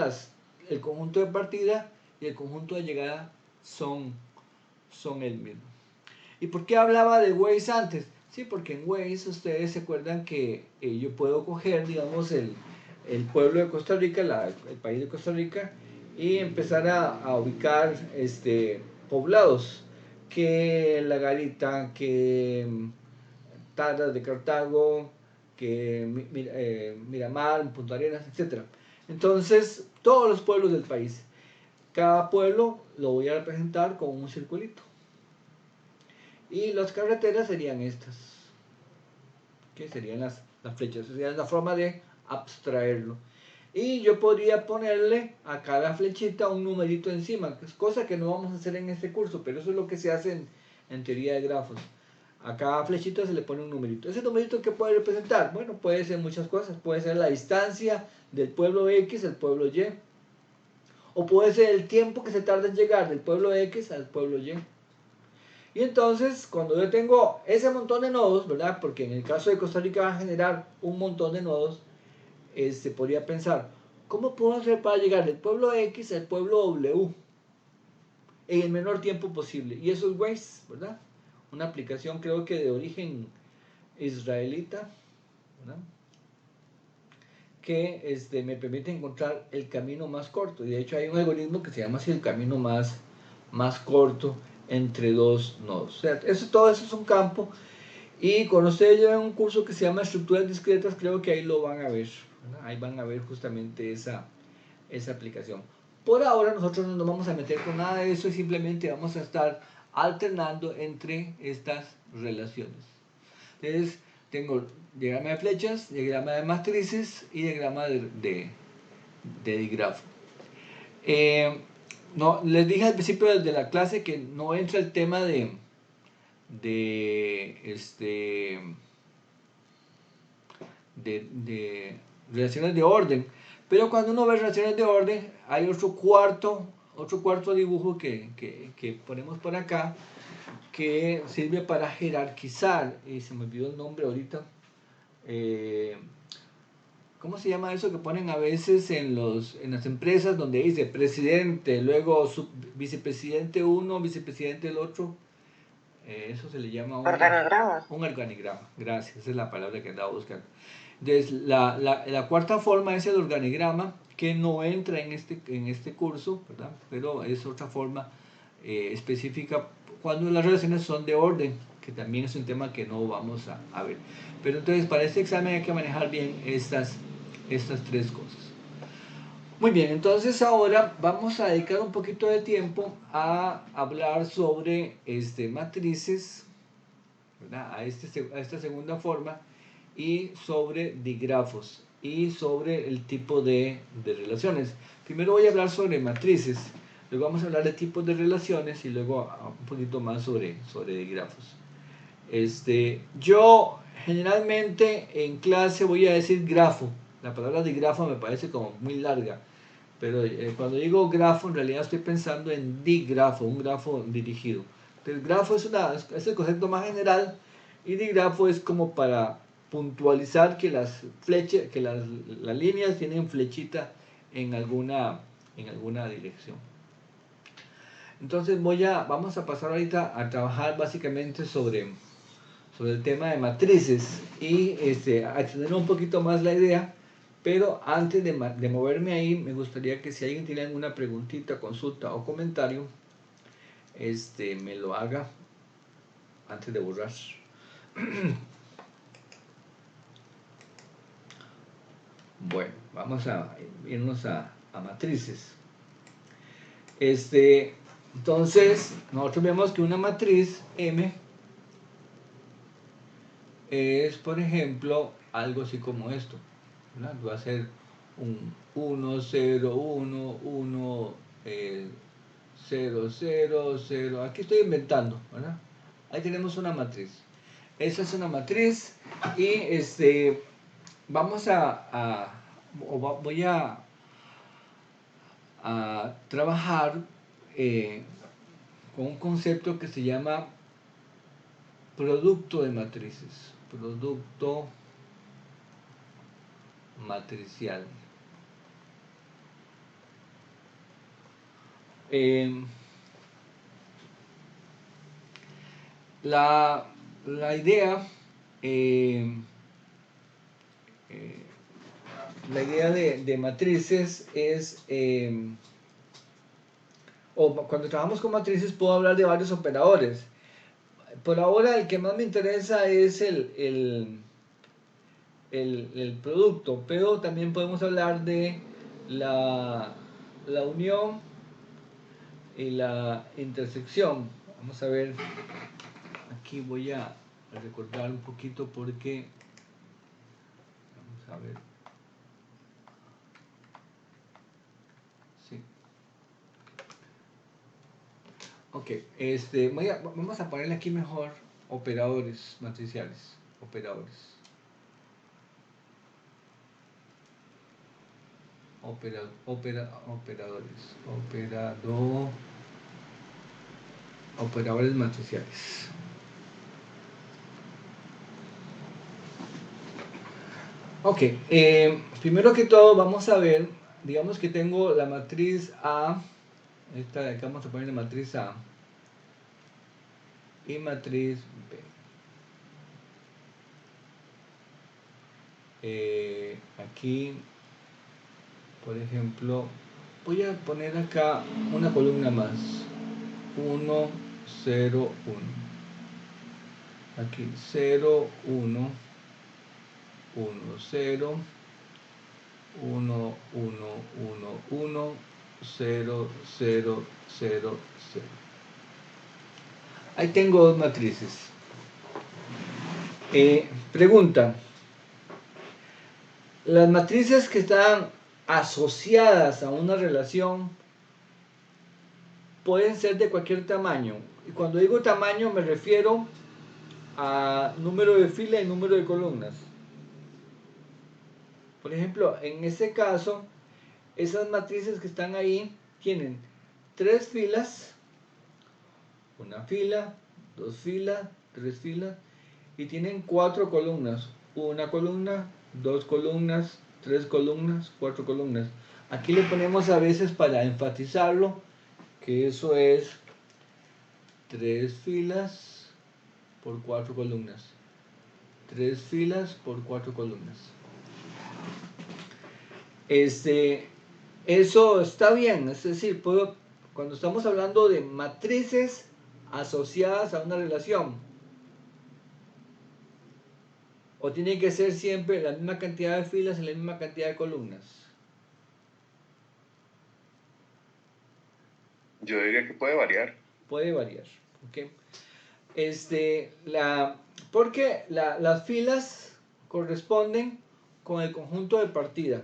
el conjunto de partida y el conjunto de llegada son el mismo. ¿Y por qué hablaba de Waze antes? Sí, porque en Waze ustedes se acuerdan que yo puedo coger, digamos, el pueblo de Costa Rica, el país de Costa Rica, y empezar a ubicar poblados, que La Garita, que Taras de Cartago, que Miramar, Punta Arenas, etc. Entonces, todos los pueblos del país. Cada pueblo lo voy a representar con un circulito. Y las carreteras serían estas, que serían las flechas, sería la forma de abstraerlo. Y yo podría ponerle a cada flechita un numerito encima, que es cosa que no vamos a hacer en este curso, pero eso es lo que se hace en teoría de grafos. A cada flechita se le pone un numerito. ¿Ese numerito qué puede representar? Bueno, puede ser muchas cosas. Puede ser la distancia del pueblo X al pueblo Y. O puede ser el tiempo que se tarda en llegar del pueblo X al pueblo Y. Y entonces, cuando yo tengo ese montón de nodos, ¿verdad? Porque en el caso de Costa Rica va a generar un montón de nodos, podría pensar, ¿cómo puedo hacer para llegar del pueblo X al pueblo W en el menor tiempo posible? Y eso es Waze, ¿verdad? Una aplicación creo que de origen israelita, ¿verdad? Que me permite encontrar el camino más corto. Y de hecho hay un algoritmo que se llama así el camino más corto entre dos nodos. O sea, todo eso es un campo. Y cuando ustedes llevan un curso que se llama estructuras discretas, creo que ahí lo van a ver, ¿verdad? Ahí van a ver justamente esa aplicación. Por ahora nosotros no nos vamos a meter con nada de eso y simplemente vamos a estar alternando entre estas relaciones. Entonces tengo diagrama de flechas, diagrama de matrices y diagrama de digrafo. No, les dije al principio de la clase que no entra el tema de de relaciones de orden. Pero cuando uno ve relaciones de orden, hay otro cuarto dibujo que ponemos por acá, que sirve para jerarquizar, y se me olvidó el nombre ahorita. ¿Cómo se llama eso que ponen a veces en las empresas donde dice presidente, luego vicepresidente uno, vicepresidente el otro? Eso se le llama Organigrama. un organigrama. Gracias, esa es la palabra que andaba buscando. Entonces, la cuarta forma es el organigrama, que no entra en este curso, ¿verdad? Pero es otra forma específica cuando las relaciones son de orden, que también es un tema que no vamos a ver. Pero entonces, para este examen hay que manejar bien estas tres cosas. Muy bien, entonces ahora vamos a dedicar un poquito de tiempo a hablar sobre matrices, ¿verdad? A esta segunda forma, y sobre digrafos y sobre el tipo de relaciones. Primero voy a hablar sobre matrices, luego vamos a hablar de tipos de relaciones y luego un poquito más sobre digrafos. Yo generalmente en clase voy a decir grafo. La palabra digrafo me parece como muy larga, pero cuando digo grafo en realidad estoy pensando en digrafo, un grafo dirigido. Entonces grafo es el concepto más general, y digrafo es como para puntualizar que las flechas, que las líneas tienen flechita en alguna dirección. Entonces vamos a pasar ahorita a trabajar básicamente sobre el tema de matrices y a extender un poquito más la idea, pero antes de moverme ahí, me gustaría que si alguien tiene alguna preguntita, consulta o comentario, me lo haga antes de borrar. Bueno, vamos a irnos a matrices. Entonces, nosotros vemos que una matriz M es, por ejemplo, algo así como esto, ¿verdad? Va a ser un 1, 0, 1, 1, 0, 0, 0. Aquí estoy inventando, ¿verdad? Ahí tenemos una matriz. Esa es una matriz y vamos voy a trabajar con un concepto que se llama producto de matrices. Producto matricial. La idea de matrices es, o cuando trabajamos con matrices puedo hablar de varios operadores. Por ahora el que más me interesa es el producto, pero también podemos hablar de la unión y la intersección. Vamos a ver, aquí voy a recordar un poquito porque, vamos a ver, sí. Ok, vamos a ponerle aquí mejor operadores matriciales, operadores. Operadores matriciales. Ok, primero que todo vamos a ver, digamos que tengo la matriz A, esta de acá vamos a poner la matriz A y matriz B. Aquí, por ejemplo, voy a poner acá una columna más, 1, 0, 1. Aquí 0, 1, 1, 0, 1, 1, 1, 1, 0, 0, 0, 0. Ahí tengo dos matrices. Pregunta. Las matrices que están asociadas a una relación pueden ser de cualquier tamaño. Y cuando digo tamaño me refiero a número de filas y número de columnas. Por ejemplo, en este caso, esas matrices que están ahí tienen 3 filas, una fila, 2 filas, 3 filas, y tienen 4 columnas, una columna, 2 columnas, 3 columnas, 4 columnas. Aquí le ponemos a veces para enfatizarlo que eso es 3 filas por 4 columnas, 3 filas por 4 columnas. Eso está bien, es decir, cuando estamos hablando de matrices asociadas a una relación, o tiene que ser siempre la misma cantidad de filas y la misma cantidad de columnas. Yo diría que puede variar. Puede variar, ¿ok? Porque las filas corresponden con el conjunto de partida.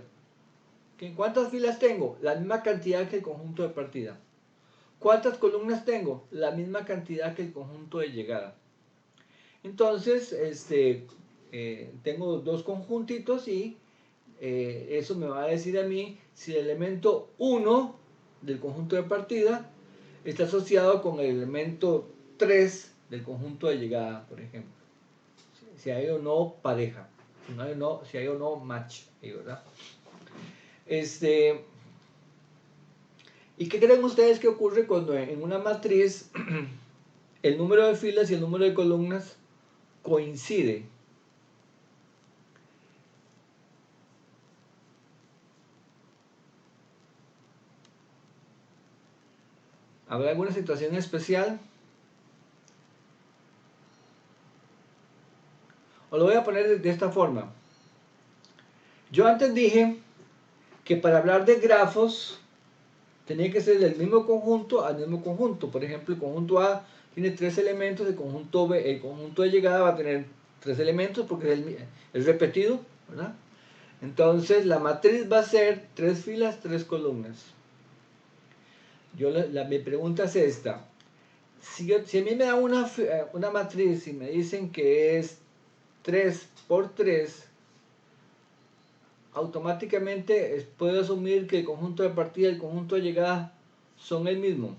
¿Okay? ¿Cuántas filas tengo? La misma cantidad que el conjunto de partida. ¿Cuántas columnas tengo? La misma cantidad que el conjunto de llegada. Entonces, tengo dos conjuntitos y eso me va a decir a mí si el elemento 1 del conjunto de partida está asociado con el elemento 3 del conjunto de llegada, por ejemplo. Si hay o no pareja, si hay o no match, ¿verdad? ¿Y qué creen ustedes que ocurre cuando en una matriz el número de filas y el número de columnas coincide? ¿Habrá alguna situación especial? O lo voy a poner de esta forma. Yo antes dije que para hablar de grafos tenía que ser del mismo conjunto al mismo conjunto. Por ejemplo, el conjunto A tiene 3 elementos, el conjunto B, el conjunto de llegada va a tener 3 elementos porque es repetido, ¿verdad? Entonces la matriz va a ser 3 filas, 3 columnas. Mi pregunta es esta. Si a mí me dan una matriz y me dicen que es 3 por 3, automáticamente puedo asumir que el conjunto de partida y el conjunto de llegada son el mismo.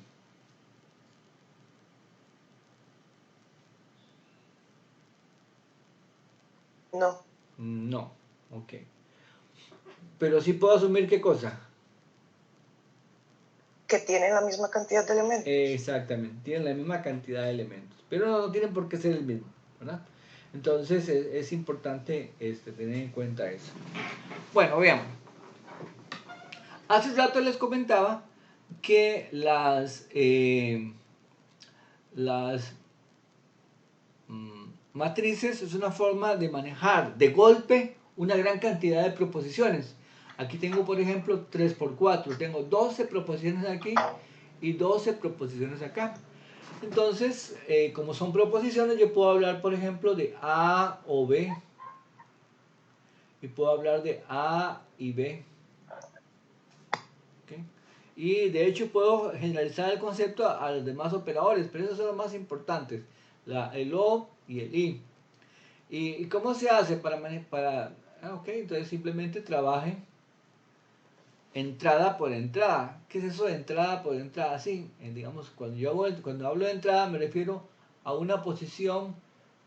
No. No, ok. Pero sí puedo asumir qué cosa. Que tienen la misma cantidad de elementos. Exactamente, tienen la misma cantidad de elementos, pero no tienen por qué ser el mismo, ¿verdad? Entonces es importante tener en cuenta eso. Bueno, veamos. Hace rato les comentaba que las matrices es una forma de manejar de golpe una gran cantidad de proposiciones. Aquí tengo, por ejemplo, 3 por 4. Tengo 12 proposiciones aquí y 12 proposiciones acá. Entonces, como son proposiciones, yo puedo hablar, por ejemplo, de A o B. Y puedo hablar de A y B. ¿Okay? Y de hecho puedo generalizar el concepto a los demás operadores, pero esos son los más importantes. El O y el I. ¿Y cómo se hace entonces simplemente trabaje entrada por entrada. ¿Qué es eso de entrada por entrada? Sí, digamos, cuando hablo de entrada me refiero a una posición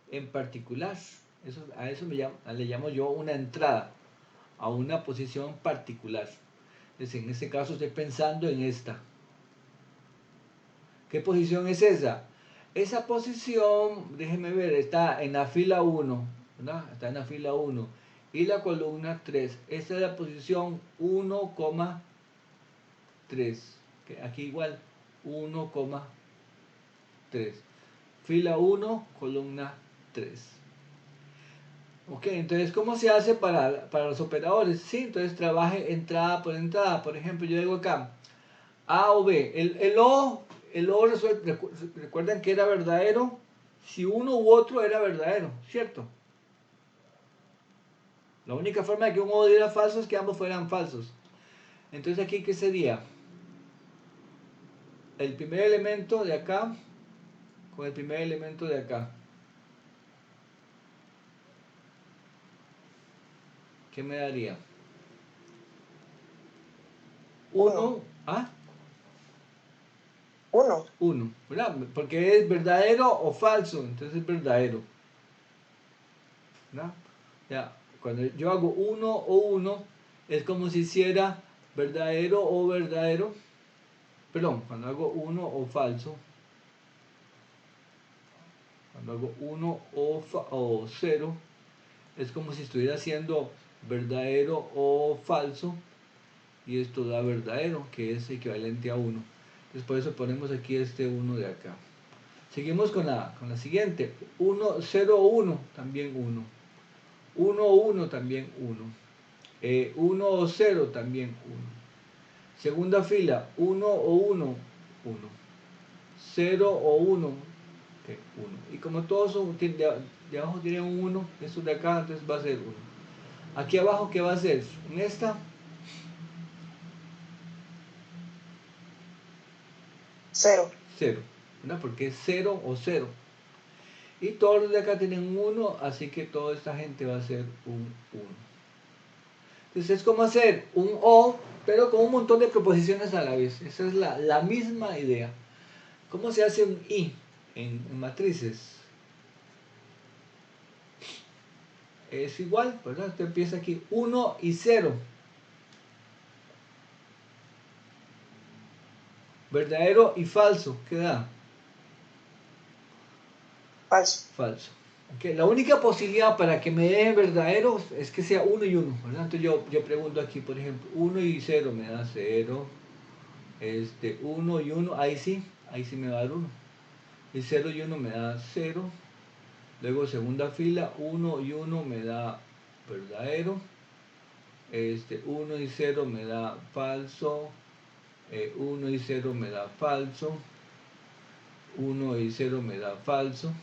en particular. A eso le llamo yo una entrada, a una posición particular. Entonces, en este caso estoy pensando en esta. ¿Qué posición es esa? Esa posición, déjenme ver, está en la fila 1, ¿verdad? Está en la fila 1 y la columna 3. Esta es la posición 1,3. Aquí igual 1,3. Fila 1, columna 3. Ok, entonces, ¿cómo se hace para los operadores? Sí, entonces trabaje entrada por entrada. Por ejemplo, yo digo acá, A o B. El O recuerdan que era verdadero si uno u otro era verdadero, ¿cierto? La única forma de que un O diera falso es que ambos fueran falsos. Entonces aquí, ¿qué sería? el primer elemento de acá con el primer elemento de acá. ¿Qué me daría? 1, ¿ah? 1, ¿verdad? Porque es verdadero o falso, entonces es verdadero. ¿Verdad? Ya, cuando yo hago 1 o 1, es como si hiciera verdadero o verdadero. Perdón, cuando hago 1 o falso. Cuando hago 1 o 0, es como si estuviera haciendo verdadero o falso. Y esto da verdadero, que es equivalente a 1. Entonces por eso ponemos aquí este 1 de acá. Seguimos con la siguiente. 1, 0, 1, también 1. 1, 1, también 1. 1 o 0, también 1. Segunda fila, 1 o 1, 1. 0 o 1, 1. Y como todos son, de abajo tienen un 1, esto de acá, entonces va a ser 1. Aquí abajo, ¿qué va a ser? En esta, 0. 0. ¿Verdad? Porque es 0 o 0. Y todos los de acá tienen un 1, así que toda esta gente va a ser un 1. Entonces es como hacer un O, pero con un montón de proposiciones a la vez. Esa es la misma idea. ¿Cómo se hace un I en matrices? Es igual, ¿verdad? Usted empieza aquí 1 y 0. Verdadero y falso, ¿qué da? Falso. Falso. Okay. La única posibilidad para que me dé verdadero es que sea 1 y 1, ¿verdad? Entonces yo pregunto aquí, por ejemplo, 1 y 0 me da 0. 1 y 1, ahí sí me va a dar 1. Y 0 y 1 me da 0. Luego segunda fila, 1 y 1 me da verdadero. 1 y 0 me da falso. 1 y 0 me da falso. 1 y 0 me da falso.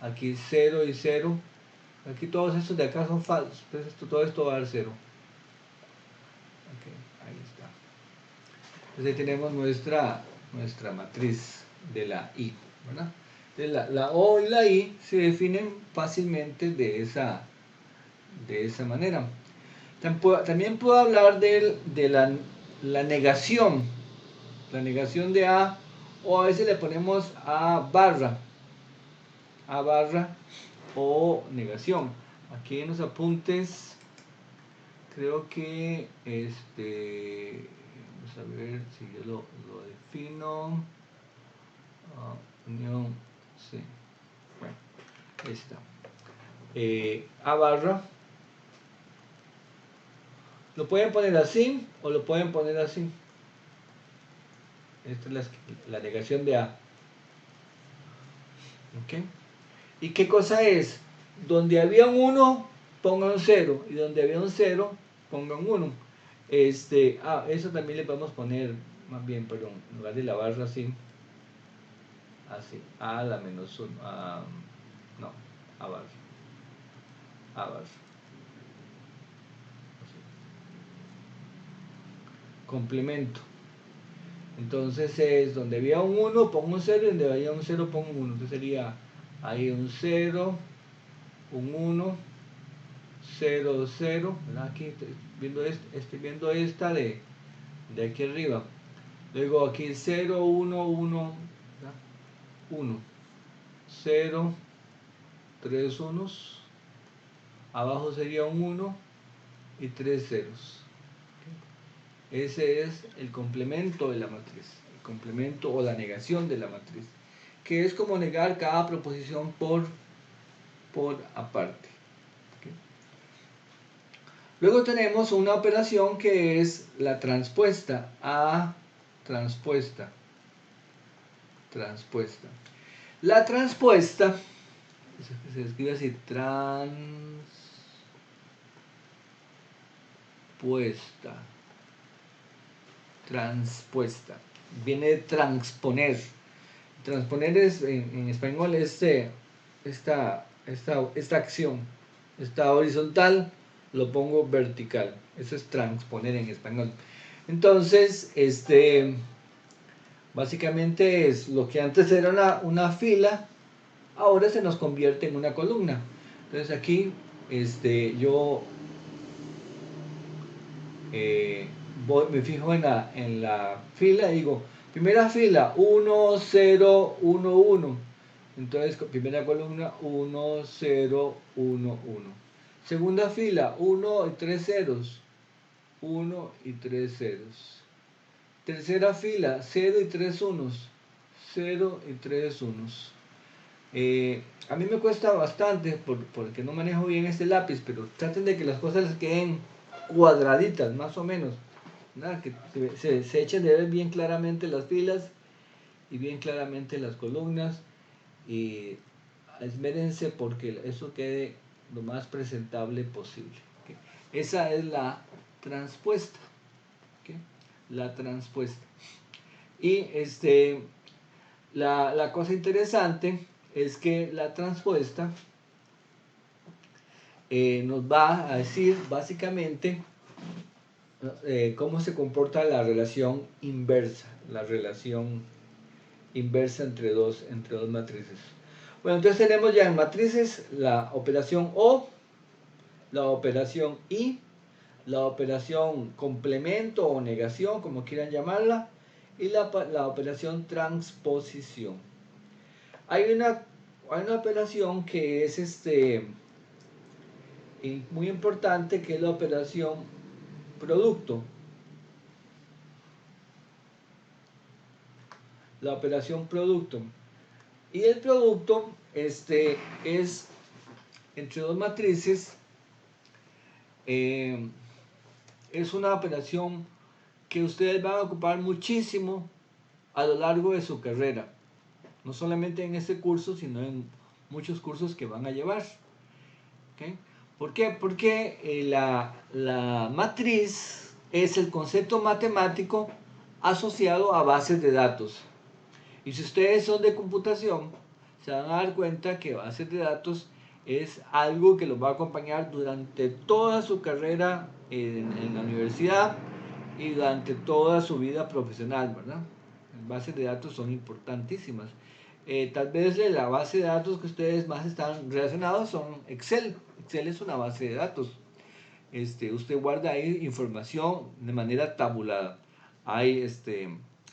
Aquí 0 y 0. Aquí todos estos de acá son falsos. Entonces todo esto va a dar 0. Okay, ahí está. Entonces ahí tenemos nuestra matriz de la I, ¿verdad? Entonces la O y la I se definen fácilmente de esa manera. También puedo hablar de la negación. La negación de A, o a veces le ponemos A barra. A barra o negación. Aquí en los apuntes, creo que vamos a ver si yo lo defino. Unión, sí. Bueno, ahí está. A barra. Lo pueden poner así o lo pueden poner así. Esta es la negación de A. ¿Ok? ¿Y qué cosa es? Donde había un 1, pongan 0. Y donde había un 0, pongan 1. Eso también le podemos poner, más bien, perdón, en lugar de la barra así. Así. A la menos 1. No, A barra. A barra. Así. Complemento. Entonces es donde había un 1, pongo un 0, y donde había un 0, pongo un 1. Entonces sería ahí un 0, un 1, 0, 0. ¿Verdad? Aquí estoy viendo esta de aquí arriba. Luego aquí 0, 1, 1, 1, 0, 3 unos. Abajo sería un 1 y 3 ceros. Ese es el complemento de la matriz, el complemento o la negación de la matriz, que es como negar cada proposición por aparte. ¿Okay? Luego tenemos una operación que es la transpuesta, A transpuesta. Transpuesta. La transpuesta, se escribe así, transpuesta, viene de transponer. Transponer es en español esta acción. Está horizontal, lo pongo vertical. Eso es transponer en español. Entonces, Básicamente es lo que antes era una fila, ahora se nos convierte en una columna. Entonces aquí yo me fijo en la fila y digo, primera fila 1, 0, 1, 1. Entonces, primera columna 1, 0, 1, 1. Segunda fila 1 y 3 ceros. 1 y 3 ceros. Tercera fila 0 y 3 unos. 0 y 3 unos. A mí me cuesta bastante porque no manejo bien este lápiz, pero traten de que las cosas les queden cuadraditas, más o menos. ¿Verdad? Que se echen de ver bien claramente las filas y bien claramente las columnas. Y esmérense porque eso quede lo más presentable posible. ¿Okay? Esa es la transpuesta. ¿Okay? La transpuesta. Y la cosa interesante es que la transpuesta nos va a decir básicamente cómo se comporta la relación inversa entre dos matrices. Bueno, entonces tenemos ya en matrices la operación O, la operación I, la operación complemento o negación, como quieran llamarla, y la operación transposición. Hay una operación que es muy importante, que es la operación producto. La operación producto. Y el producto es entre dos matrices. Es una operación que ustedes van a ocupar muchísimo a lo largo de su carrera. No solamente en este curso, sino en muchos cursos que van a llevar. ¿Okay? ¿Por qué? Porque la matriz es el concepto matemático asociado a bases de datos. Y si ustedes son de computación, se van a dar cuenta que bases de datos es algo que los va a acompañar durante toda su carrera en la universidad y durante toda su vida profesional, ¿verdad? Las bases de datos son importantísimas. Tal vez la base de datos que ustedes más están relacionados son Excel. Excel es una base de datos. Usted guarda ahí información de manera tabulada.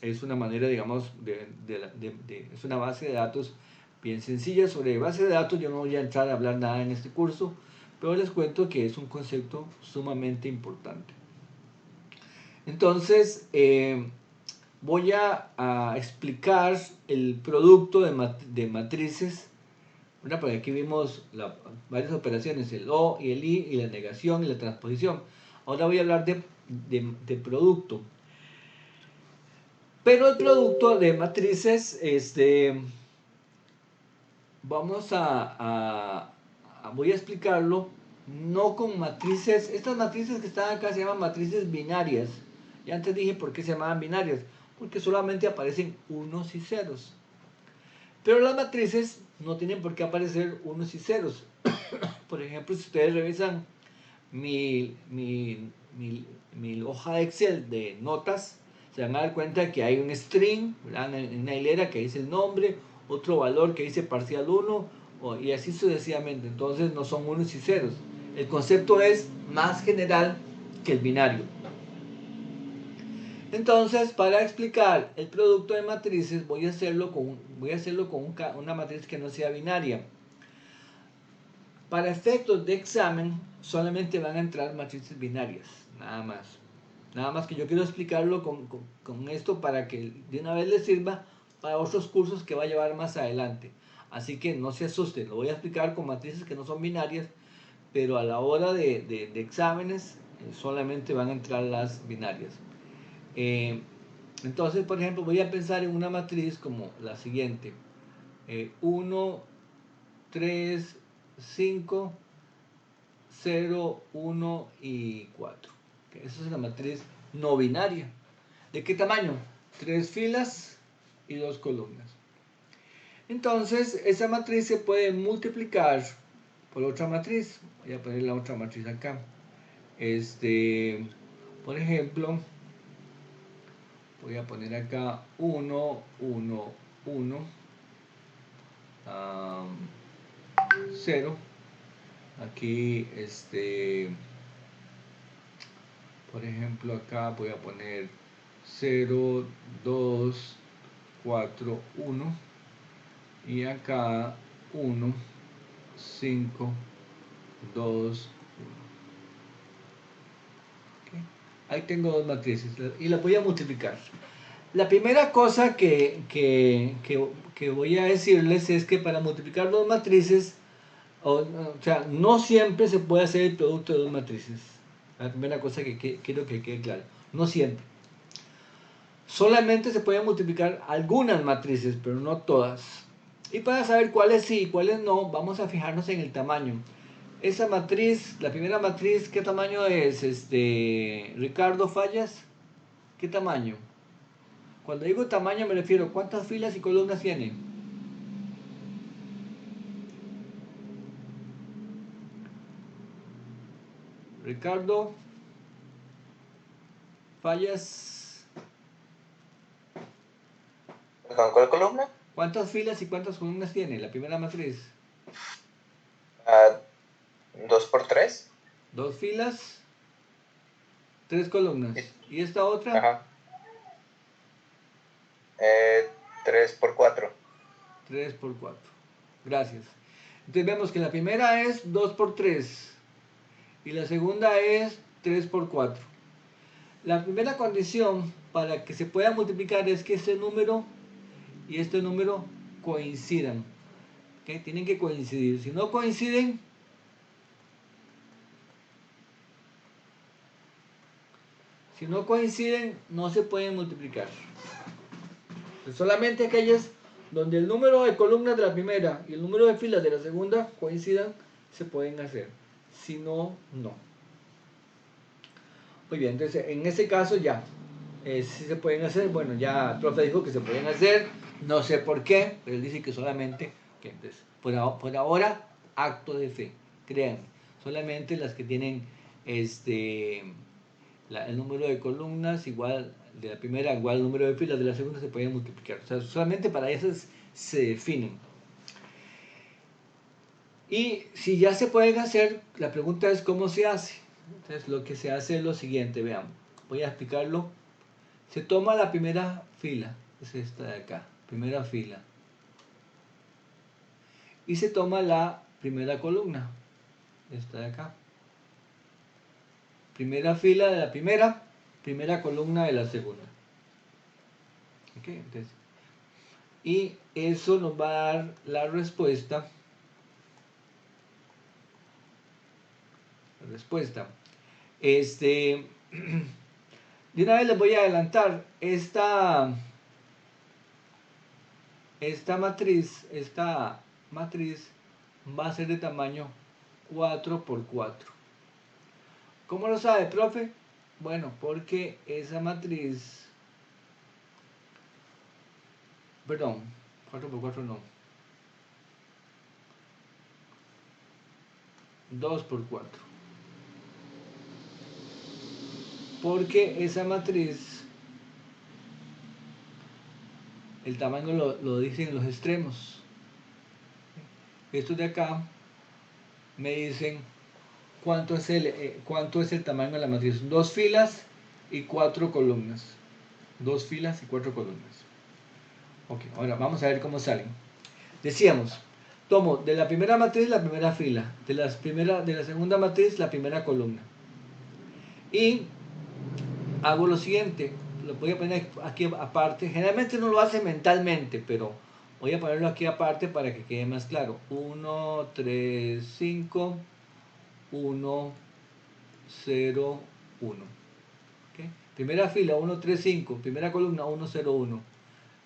Es una manera, digamos, es una base de datos bien sencilla. Sobre base de datos yo no voy a entrar a hablar nada en este curso, pero les cuento que es un concepto sumamente importante. Entonces, voy a explicar el producto de matrices. Porque aquí vimos varias operaciones, el O y el I, y la negación y la transposición. Ahora voy a hablar de producto. Pero el producto de matrices, voy a explicarlo no con matrices. Estas matrices que están acá se llaman matrices binarias. Ya antes dije por qué se llamaban binarias, porque solamente aparecen unos y ceros. Pero las matrices no tienen por qué aparecer unos y ceros. Por ejemplo, si ustedes revisan mi hoja de Excel de notas, se van a dar cuenta que hay un string, ¿verdad? En una hilera que dice el nombre, otro valor que dice parcial 1, y así sucesivamente. Entonces no son unos y ceros. El concepto es más general que el binario. Entonces, para explicar el producto de matrices, voy a hacerlo con una matriz que no sea binaria. Para efectos de examen, solamente van a entrar matrices binarias, nada más. Nada más que yo quiero explicarlo con esto para que de una vez les sirva para otros cursos que va a llevar más adelante. Así que no se asusten, lo voy a explicar con matrices que no son binarias, pero a la hora de exámenes solamente van a entrar las binarias. Entonces, por ejemplo, voy a pensar en una matriz como la siguiente. 1, 3, 5, 0, 1 y 4. Esa es la matriz no binaria. ¿De qué tamaño? 3 filas y 2 columnas. Entonces, esa matriz se puede multiplicar por otra matriz. Voy a poner la otra matriz acá. Por ejemplo, voy a poner acá 1, 1, 1, 0. Aquí, por ejemplo, acá voy a poner 0, 2, 4, 1. Y acá 1, 5, 2, 1. ¿Okay? Ahí tengo dos matrices y las voy a multiplicar. La primera cosa que voy a decirles es que para multiplicar dos matrices, o sea, no siempre se puede hacer el producto de dos matrices. La primera cosa que quiero que quede claro. No siempre. Solamente se pueden multiplicar algunas matrices, pero no todas. Y para saber cuáles sí y cuáles no, vamos a fijarnos en el tamaño. Esa matriz, la primera matriz, ¿qué tamaño es? Ricardo Fallas, ¿qué tamaño? Cuando digo tamaño me refiero a cuántas filas y columnas tiene. Ricardo Fallas. ¿Con cuál columna? ¿Cuántas filas y cuántas columnas tiene la primera matriz? 2 por 3. 2 filas, 3 columnas. ¿Y esta otra? Ajá. 3 por 4. 3 por 4. Gracias. Entonces vemos que la primera es 2 por 3 y la segunda es 3 por 4. La primera condición para que se pueda multiplicar es que este número y este número coincidan. ¿Okay? Tienen que coincidir. Si no coinciden, no se pueden multiplicar. Entonces, solamente aquellas donde el número de columnas de la primera y el número de filas de la segunda coincidan, se pueden hacer. Si no, no. Muy bien, entonces en este caso ya, si se pueden hacer. Bueno, ya el profe dijo que se pueden hacer, no sé por qué, pero él dice que solamente, que entonces, por ahora, acto de fe, créanme, solamente las que tienen el número de columnas igual de la primera, igual el número de filas de la segunda se pueden multiplicar, o sea, solamente para esas se definen. Y si ya se pueden hacer, la pregunta es cómo se hace. Entonces lo que se hace es lo siguiente, veamos, voy a explicarlo. Se toma la primera fila, es esta de acá, primera fila. Y se toma la primera columna, esta de acá. Primera fila de la primera columna de la segunda. ¿Okay? Entonces, y eso nos va a dar la respuesta. De una vez les voy a adelantar esta matriz va a ser de tamaño 4 por 4. ¿Cómo lo sabe, profe? Bueno, porque esa matriz, perdón, 4 por 4 no, 2 por 4. Porque esa matriz, el tamaño lo dicen en los extremos. Estos de acá me dicen cuánto es el tamaño de la matriz. 2 filas y 4 columnas. 2 filas y 4 columnas. Ok, ahora vamos a ver cómo salen. Decíamos, tomo de la primera matriz la primera fila, de la segunda matriz la primera columna. Y hago lo siguiente, lo voy a poner aquí aparte. Generalmente no lo hace mentalmente, pero voy a ponerlo aquí aparte para que quede más claro. 1, 3, 5, 1, 0, 1. ¿Okay? Primera fila 1, 3, 5. Primera columna 1, 0, 1.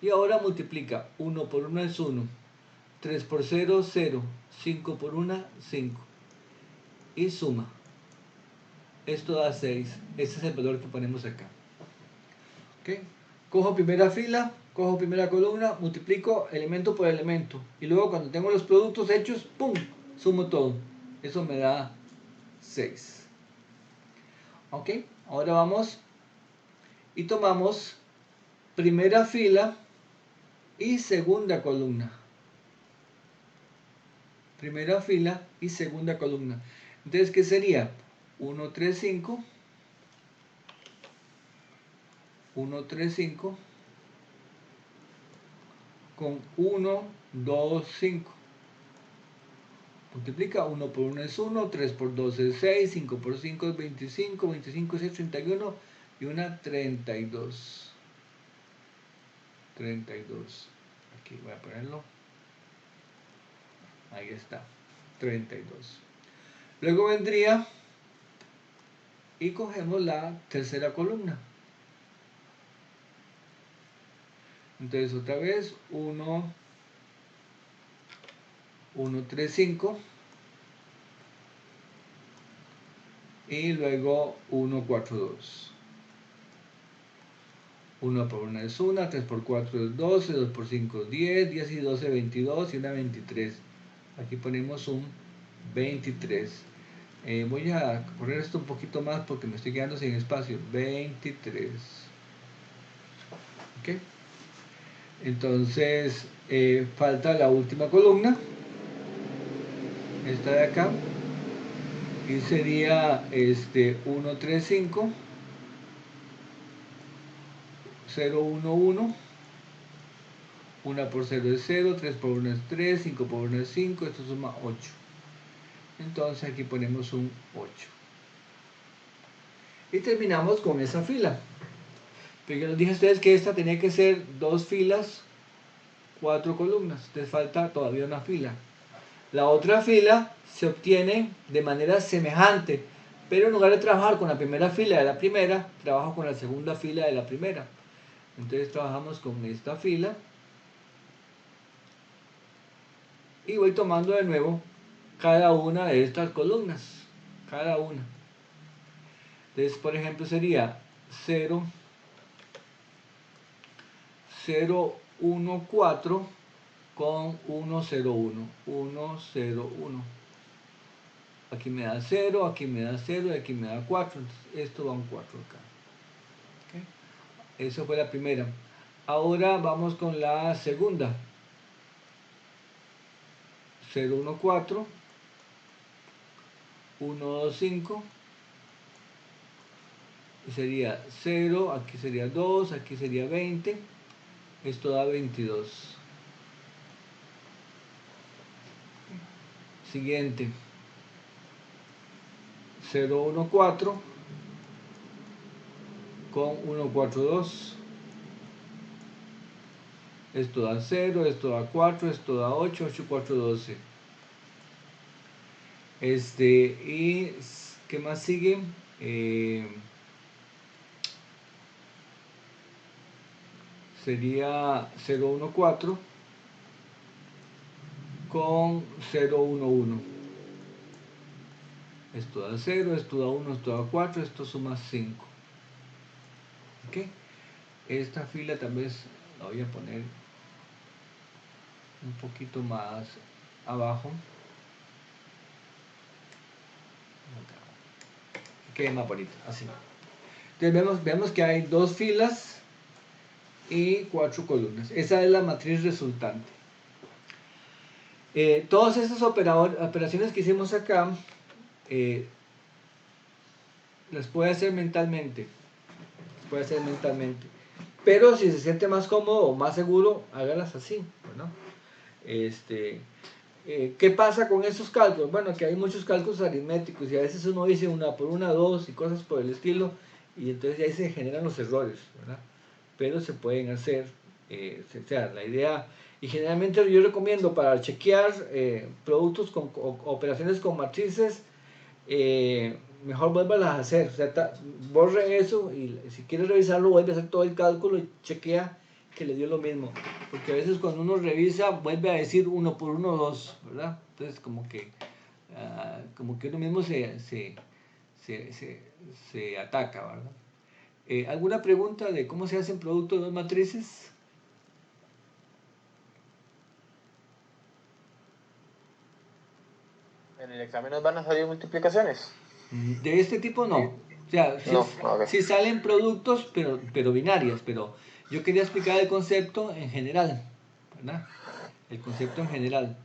Y ahora multiplica. 1 por 1 es 1. 3 por 0, 0. 5 por 1, 5. Y suma. Esto da 6. Este es el valor que ponemos acá. ¿Okay? Cojo primera fila, cojo primera columna, multiplico elemento por elemento. Y luego cuando tengo los productos hechos, ¡pum! Sumo todo. Eso me da 6. ¿Ok? Ahora vamos y tomamos primera fila y segunda columna. Primera fila y segunda columna. Entonces, ¿qué sería? 1, 3, 5. 1, 3, 5. Con 1, 2, 5. Multiplica, 1 por 1 es 1, 3 por 2 es 6, 5 por 5 es 25, 25 es 31 y una 32. 32. Aquí voy a ponerlo. Ahí está. 32. Luego vendría y cogemos la tercera columna. Entonces otra vez 1, 1, 3, 5 y luego 1, 4, 2. 1 por 1 es 1, 3 por 4 es 12, 2 por 5 es 10, 10 y 12, 22 y una 23. Aquí ponemos un 23. Voy a correr esto un poquito más porque me estoy quedando sin espacio. 23. ¿Ok? Entonces, falta la última columna. Esta de acá. Y sería 1, 3, 5. 0, 1, 1. 1 por 0 es 0, 3 por 1 es 3, 5 por 1 es 5, esto suma 8. Entonces aquí ponemos un 8. Y terminamos con esa fila. Pero yo les dije a ustedes que esta tenía que ser 2 filas, 4 columnas. Entonces falta todavía una fila. La otra fila se obtiene de manera semejante, pero en lugar de trabajar con la primera fila de la primera, trabajo con la segunda fila de la primera. Entonces trabajamos con esta fila y voy tomando de nuevo cada una de estas columnas, cada una. Entonces, por ejemplo, sería 0, 0, 1, 4 con 1, 0, 1, 1, 0, 1. Aquí me da 0, aquí me da 0 y aquí me da 4. Entonces, esto va un 4 acá. ¿Okay? Eso fue la primera. Ahora vamos con la segunda. 0, 1, 4. 1, 2, 5. Y sería 0, aquí sería 2, aquí sería 20. Esto da 22. Siguiente. 0, 1, 4 con 1, 4, 2. Esto da 0, esto da 4, esto da 8, 8, 4, 12. ¿Y qué más sigue? Sería 0, 1, 4 con 0, 1, 1. Esto da 0, esto da 1, esto da 4, esto suma 5. ¿Ok? Esta fila tal vez la voy a poner un poquito más abajo. Que quede más bonito, así. Entonces vemos que hay 2 filas y 4 columnas. Esa es la matriz resultante. Todas estas operaciones que hicimos acá las puede hacer mentalmente. Pero si se siente más cómodo o más seguro, hágalas así, ¿no? ¿Qué pasa con esos cálculos? Bueno, que hay muchos cálculos aritméticos y a veces uno dice 1 por 1, 2 y cosas por el estilo, y entonces ahí se generan los errores, ¿verdad? Pero se pueden hacer, o sea, la idea, y generalmente yo recomiendo para chequear productos con operaciones con matrices, mejor vuélvalas a hacer, o sea, borre eso y si quiere revisarlo vuelve a hacer todo el cálculo y chequea que le dio lo mismo, porque a veces cuando uno revisa vuelve a decir 1 por 1, 2, ¿verdad? Entonces como que uno mismo se ataca, ¿verdad? ¿Alguna pregunta de cómo se hacen productos de dos matrices? ¿En el examen nos van a salir multiplicaciones? De este tipo no. O sea, No, sí salen productos, pero binarias, pero Yo quería explicar el concepto en general, ¿verdad? El concepto en general,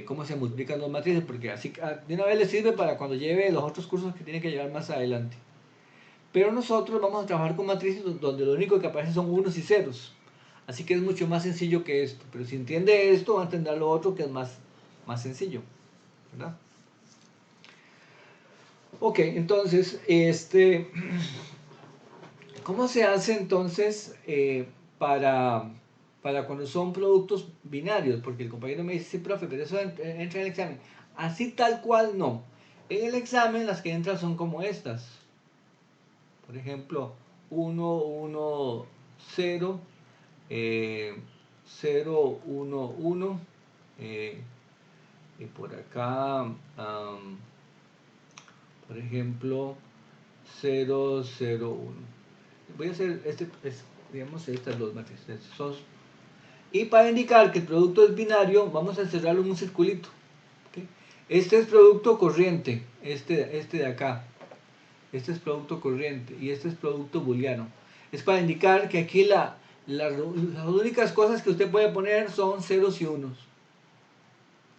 cómo se multiplican dos matrices, porque así de una vez le sirve para cuando lleve los otros cursos que tiene que llevar más adelante. Pero nosotros vamos a trabajar con matrices donde lo único que aparece son unos y ceros. Así que es mucho más sencillo que esto. Pero si entiende esto, va a entender lo otro que es más sencillo, ¿verdad? Ok, entonces, ¿cómo se hace entonces para cuando son productos binarios? Porque el compañero me dice, sí, profe, pero eso entra en el examen. Así tal cual no. En el examen las que entran son como estas. Por ejemplo, 1, 1, 0, 0, 1, 1. Y por acá, por ejemplo, 0, 0, 1. Voy a hacer digamos, estas dos matrices. Y para indicar que el producto es binario, vamos a cerrarlo en un circulito. ¿Okay? Este es producto corriente, este de acá. Este es producto corriente y este es producto booleano. Es para indicar que aquí las únicas cosas que usted puede poner son ceros y unos.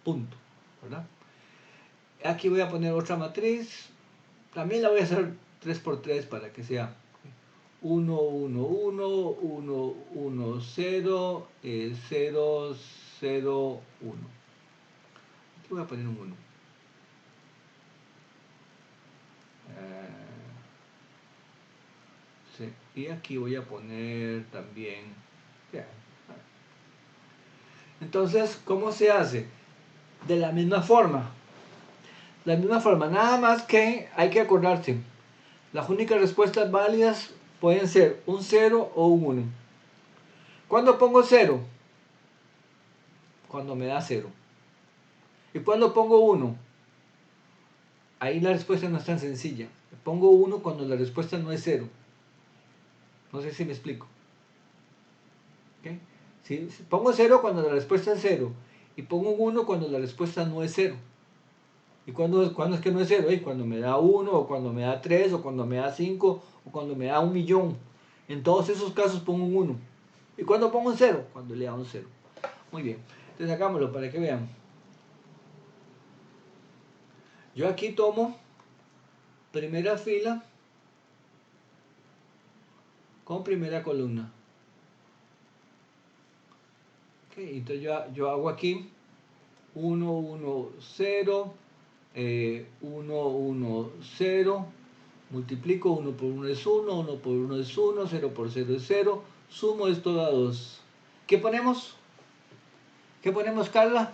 Punto. ¿Verdad? Aquí voy a poner otra matriz. También la voy a hacer 3 por 3 para que sea 1, 1, 1, 1, 1, 0, 0, 0, 1. Aquí voy a poner un 1. Sí. Y aquí voy a poner también. Entonces, ¿cómo se hace? De la misma forma. De la misma forma, nada más que hay que acordarse. Las únicas respuestas válidas pueden ser un 0 o un 1. ¿Cuándo pongo 0? Cuando me da 0. ¿Y cuándo pongo 1? Ahí la respuesta no es tan sencilla. Pongo 1 cuando la respuesta no es 0. No sé si me explico. ¿Okay? Si pongo 0 cuando la respuesta es 0. Y pongo un 1 cuando la respuesta no es 0. ¿Y cuándo es que no es 0? Cuando me da 1, o cuando me da 3, o cuando me da 5, o cuando me da 1.000.000. En todos esos casos pongo un 1. ¿Y cuándo pongo un 0? Cuando le da un 0. Muy bien. Entonces hagámoslo para que vean. Yo aquí tomo primera fila con primera columna. Okay, entonces yo hago aquí 1, 1, 0, 1, 1, 0. Multiplico 1 por 1 es 1, 1 por 1 es 1, 0 por 0 es 0. Sumo esto da 2. ¿Qué ponemos? ¿Qué ponemos, Carla?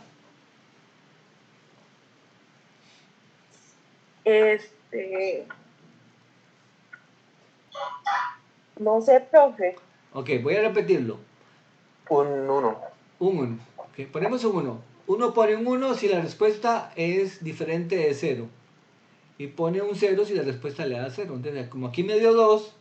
No sé, profe. Ok, voy a repetirlo. Un 1. Un 1. Okay, ponemos un 1. Uno pone un 1 si la respuesta es diferente de 0. Y pone un 0 si la respuesta le da 0. Entonces, como aquí me dio 2,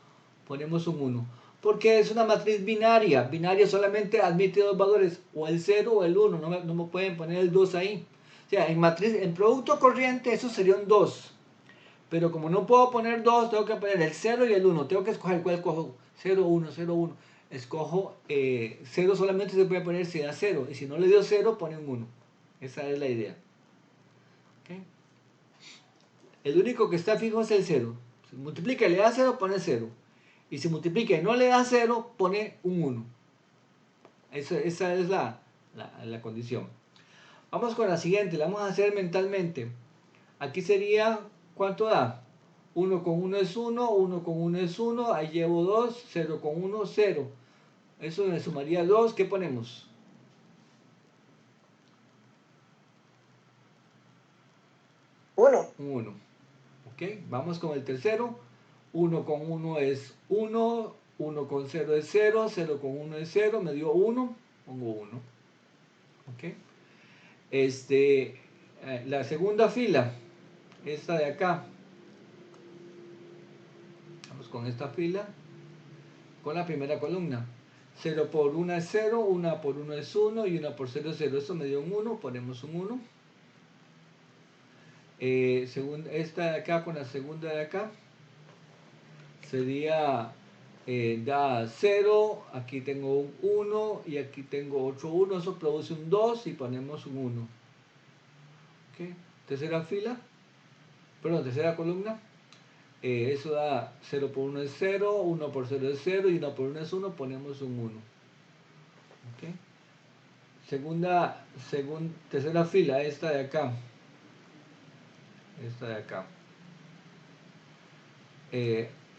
ponemos un 1. Porque es una matriz binaria. Binaria solamente admite dos valores, o el 0 o el 1. No me pueden poner el 2 ahí. O sea, en producto corriente eso sería un 2. Pero como no puedo poner 2, tengo que poner el 0 y el 1. Tengo que escoger cuál cojo. 0, 1, 0, 1. Escojo 0 solamente se puede poner si da 0. Y si no le dio 0, pone un 1. Esa es la idea. ¿Okay? El único que está fijo es el 0. Si multiplica y le da 0, pone 0. Y si multiplica y no le da 0, pone un 1. Esa es la condición. Vamos con la siguiente. La vamos a hacer mentalmente. Aquí sería, ¿cuánto da? 1 con 1 es 1, 1 con 1 es 1, ahí llevo 2, 0 con 1, 0. Eso me sumaría 2, ¿qué ponemos? 1. 1. ¿Ok? Vamos con el tercero. 1 con 1 es 1, 1 con 0 es 0, 0 con 1 es 0, me dio 1, pongo 1. ¿Ok? La segunda fila, esta de acá. Vamos con esta fila, con la primera columna. 0 por 1 es 0, 1 por 1 es 1 y 1 por 0 es 0. Eso me dio un 1, ponemos un 1. Esta de acá con la segunda de acá sería da 0, aquí tengo un 1 y aquí tengo otro 1, eso produce un 2 y ponemos un 1. ¿Okay? Tercera fila, perdón, tercera columna, eso da 0 por 1 es 0, 1 por 0 es 0 y 1 por 1 es 1, ponemos un 1. ¿Okay? Tercera fila, esta de acá.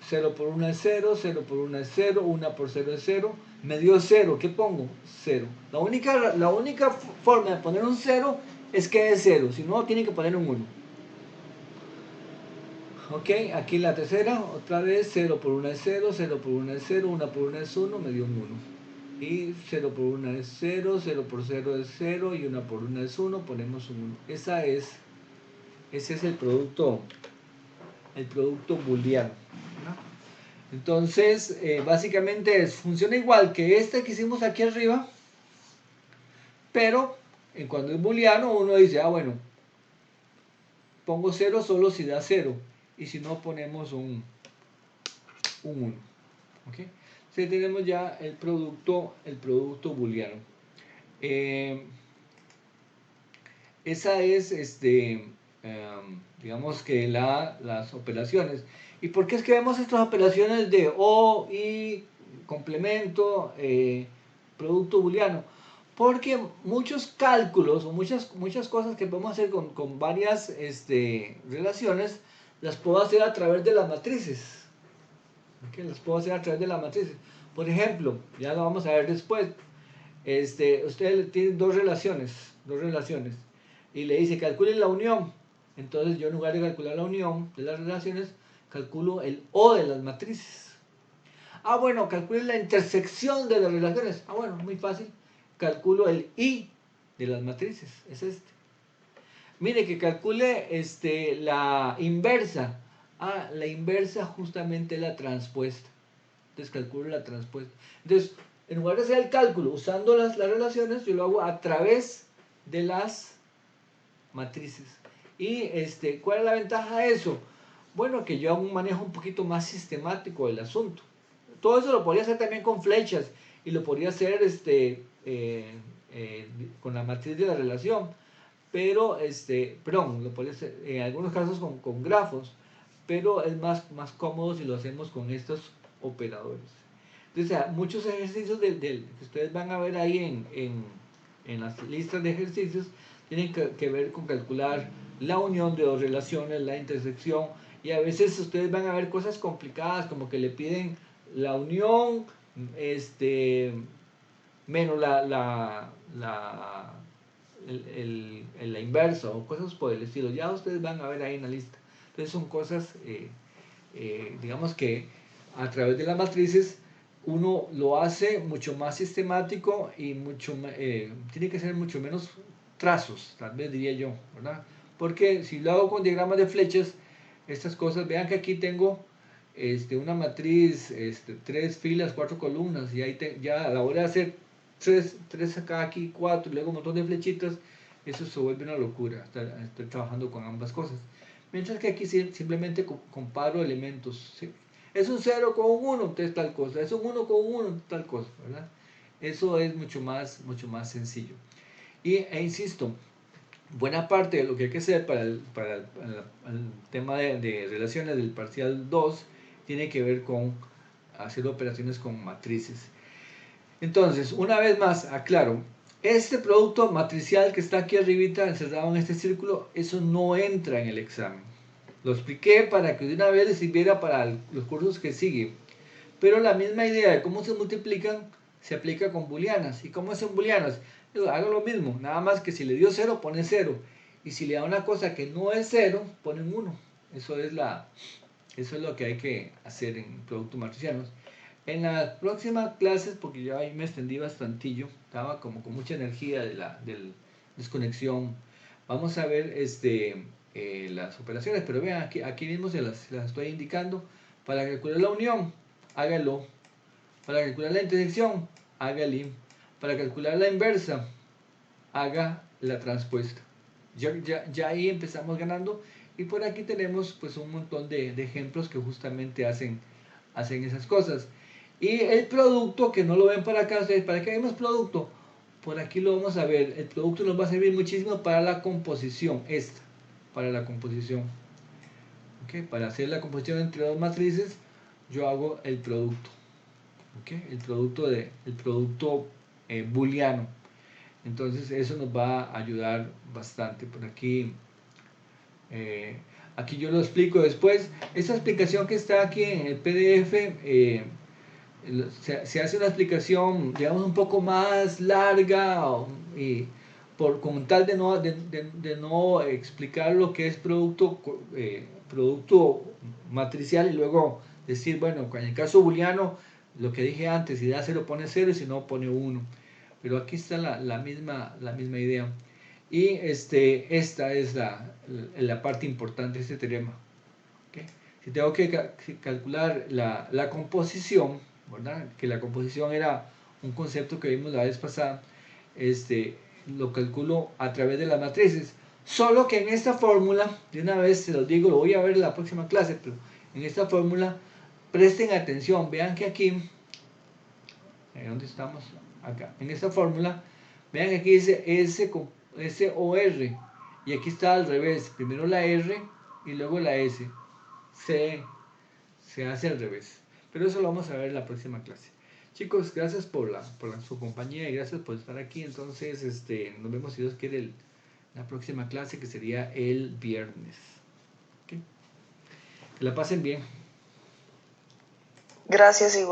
0 por 1 es 0, 0 por 1 es 0, 1 por 0 es 0, me dio 0, ¿qué pongo? 0. La única forma de poner un 0 es que es 0, si no tiene que poner un 1. Ok, aquí la tercera, otra vez 0 por 1 es 0, 0 por 1 es 0, 1 por 1 es 1, me dio un 1. Y 0 por 1 es 0, 0 por 0 es 0 y 1 por 1 es 1, ponemos un 1. Ese es el producto booleano, ¿no? Entonces, básicamente funciona igual que este que hicimos aquí arriba, pero cuando es booleano uno dice, bueno, pongo 0 solo si da 0, y si no ponemos un 1. ¿Okay? Entonces tenemos ya el producto booleano. Esa es, digamos que las operaciones. ¿Y por qué es que vemos estas operaciones de o, y, complemento, producto booleano? Porque muchos cálculos o muchas cosas que podemos hacer con varias relaciones, las puedo hacer a través de las matrices. ¿Okay? Las puedo hacer a través de las matrices. Por ejemplo, ya lo vamos a ver después. Usted tiene dos relaciones. Y le dice, calcule la unión. Entonces yo en lugar de calcular la unión de las relaciones, calculo el O de las matrices. Bueno, calcule la intersección de las relaciones. Bueno, muy fácil. Calculo el I de las matrices. Es este. Mire, que calcule la inversa. La inversa justamente es la transpuesta. Entonces calculo la transpuesta. Entonces, en lugar de hacer el cálculo usando las relaciones, yo lo hago a través de las matrices. ¿Y cuál es la ventaja de eso? Bueno, que yo hago un manejo un poquito más sistemático del asunto. Todo eso lo podría hacer también con flechas y lo podría hacer con la matriz de la relación, pero lo podría hacer en algunos casos con grafos, pero es más cómodo si lo hacemos con estos operadores. Entonces, muchos ejercicios que ustedes van a ver ahí en las listas de ejercicios tienen que ver con calcular la unión de dos relaciones, la intersección, y a veces ustedes van a ver cosas complicadas como que le piden la unión menos la inversa o cosas por el estilo. Ya ustedes van a ver ahí en la lista. Entonces son cosas, digamos que a través de las matrices uno lo hace mucho más sistemático y tiene que ser mucho menos trazos, tal vez diría yo, ¿verdad? Porque si lo hago con diagramas de flechas, estas cosas, vean que aquí tengo una matriz, 3 filas, 4 columnas, y ahí ya a la hora de hacer 3 acá, aquí 4, y luego un montón de flechitas, eso se vuelve una locura, estoy trabajando con ambas cosas. Mientras que aquí simplemente comparo elementos, ¿sí? Es un 0 con un 1, entonces tal cosa, es un 1 con un 1, tal cosa, ¿verdad? Eso es mucho más sencillo. Insisto, buena parte de lo que hay que hacer para el tema de relaciones del parcial 2 tiene que ver con hacer operaciones con matrices. Entonces, una vez más, aclaro, este producto matricial que está aquí arribita, encerrado en este círculo, eso no entra en el examen. Lo expliqué para que de una vez les sirviera para los cursos que siguen. Pero la misma idea de cómo se multiplican se aplica con booleanas. ¿Y cómo hacen booleanas? Hago lo mismo, nada más que si le dio 0, pone 0. Y si le da una cosa que no es 0, ponen 1. Eso es lo que hay que hacer en productos matricianos. En las próximas clases, porque ya ahí me extendí bastantillo, estaba como con mucha energía de la desconexión, vamos a ver las operaciones, pero vean, aquí mismo se las estoy indicando. Para calcular la unión, hágalo. Para calcular la intersección, hágalo. Para calcular la inversa, haga la transpuesta. Ya ahí empezamos ganando, y por aquí tenemos pues un montón de ejemplos que justamente hacen esas cosas. Y el producto, que no lo ven para acá, ustedes, ¿para qué vemos producto? Por aquí lo vamos a ver. El producto nos va a servir muchísimo para la composición, para la composición. ¿Okay? Para hacer la composición entre dos matrices, yo hago el producto. ¿Okay? El producto booleano. Entonces eso nos va a ayudar bastante. Por aquí, aquí yo lo explico después. Esta explicación que está aquí en el PDF, se hace una explicación, digamos, un poco más larga, y con tal de no explicar lo que es producto matricial, y luego decir, bueno, en el caso booleano, lo que dije antes, si da 0 pone 0 y si no pone 1. Pero aquí está la misma idea. Y esta es la parte importante de este teorema. ¿Okay? Si tengo que calcular la composición, ¿verdad? Que la composición era un concepto que vimos la vez pasada, lo calculo a través de las matrices. Solo que en esta fórmula, de una vez se los digo, lo voy a ver en la próxima clase, pero en esta fórmula, presten atención, vean que aquí, ¿dónde estamos? Acá, en esta fórmula, vean que aquí dice SOR, y aquí está al revés, primero la R y luego la S. Se hace al revés. Pero eso lo vamos a ver en la próxima clase. Chicos, gracias por su compañía y gracias por estar aquí. Entonces, nos vemos, si Dios quiere, la próxima clase, que sería el viernes. ¿Okay? Que la pasen bien. Gracias, igual.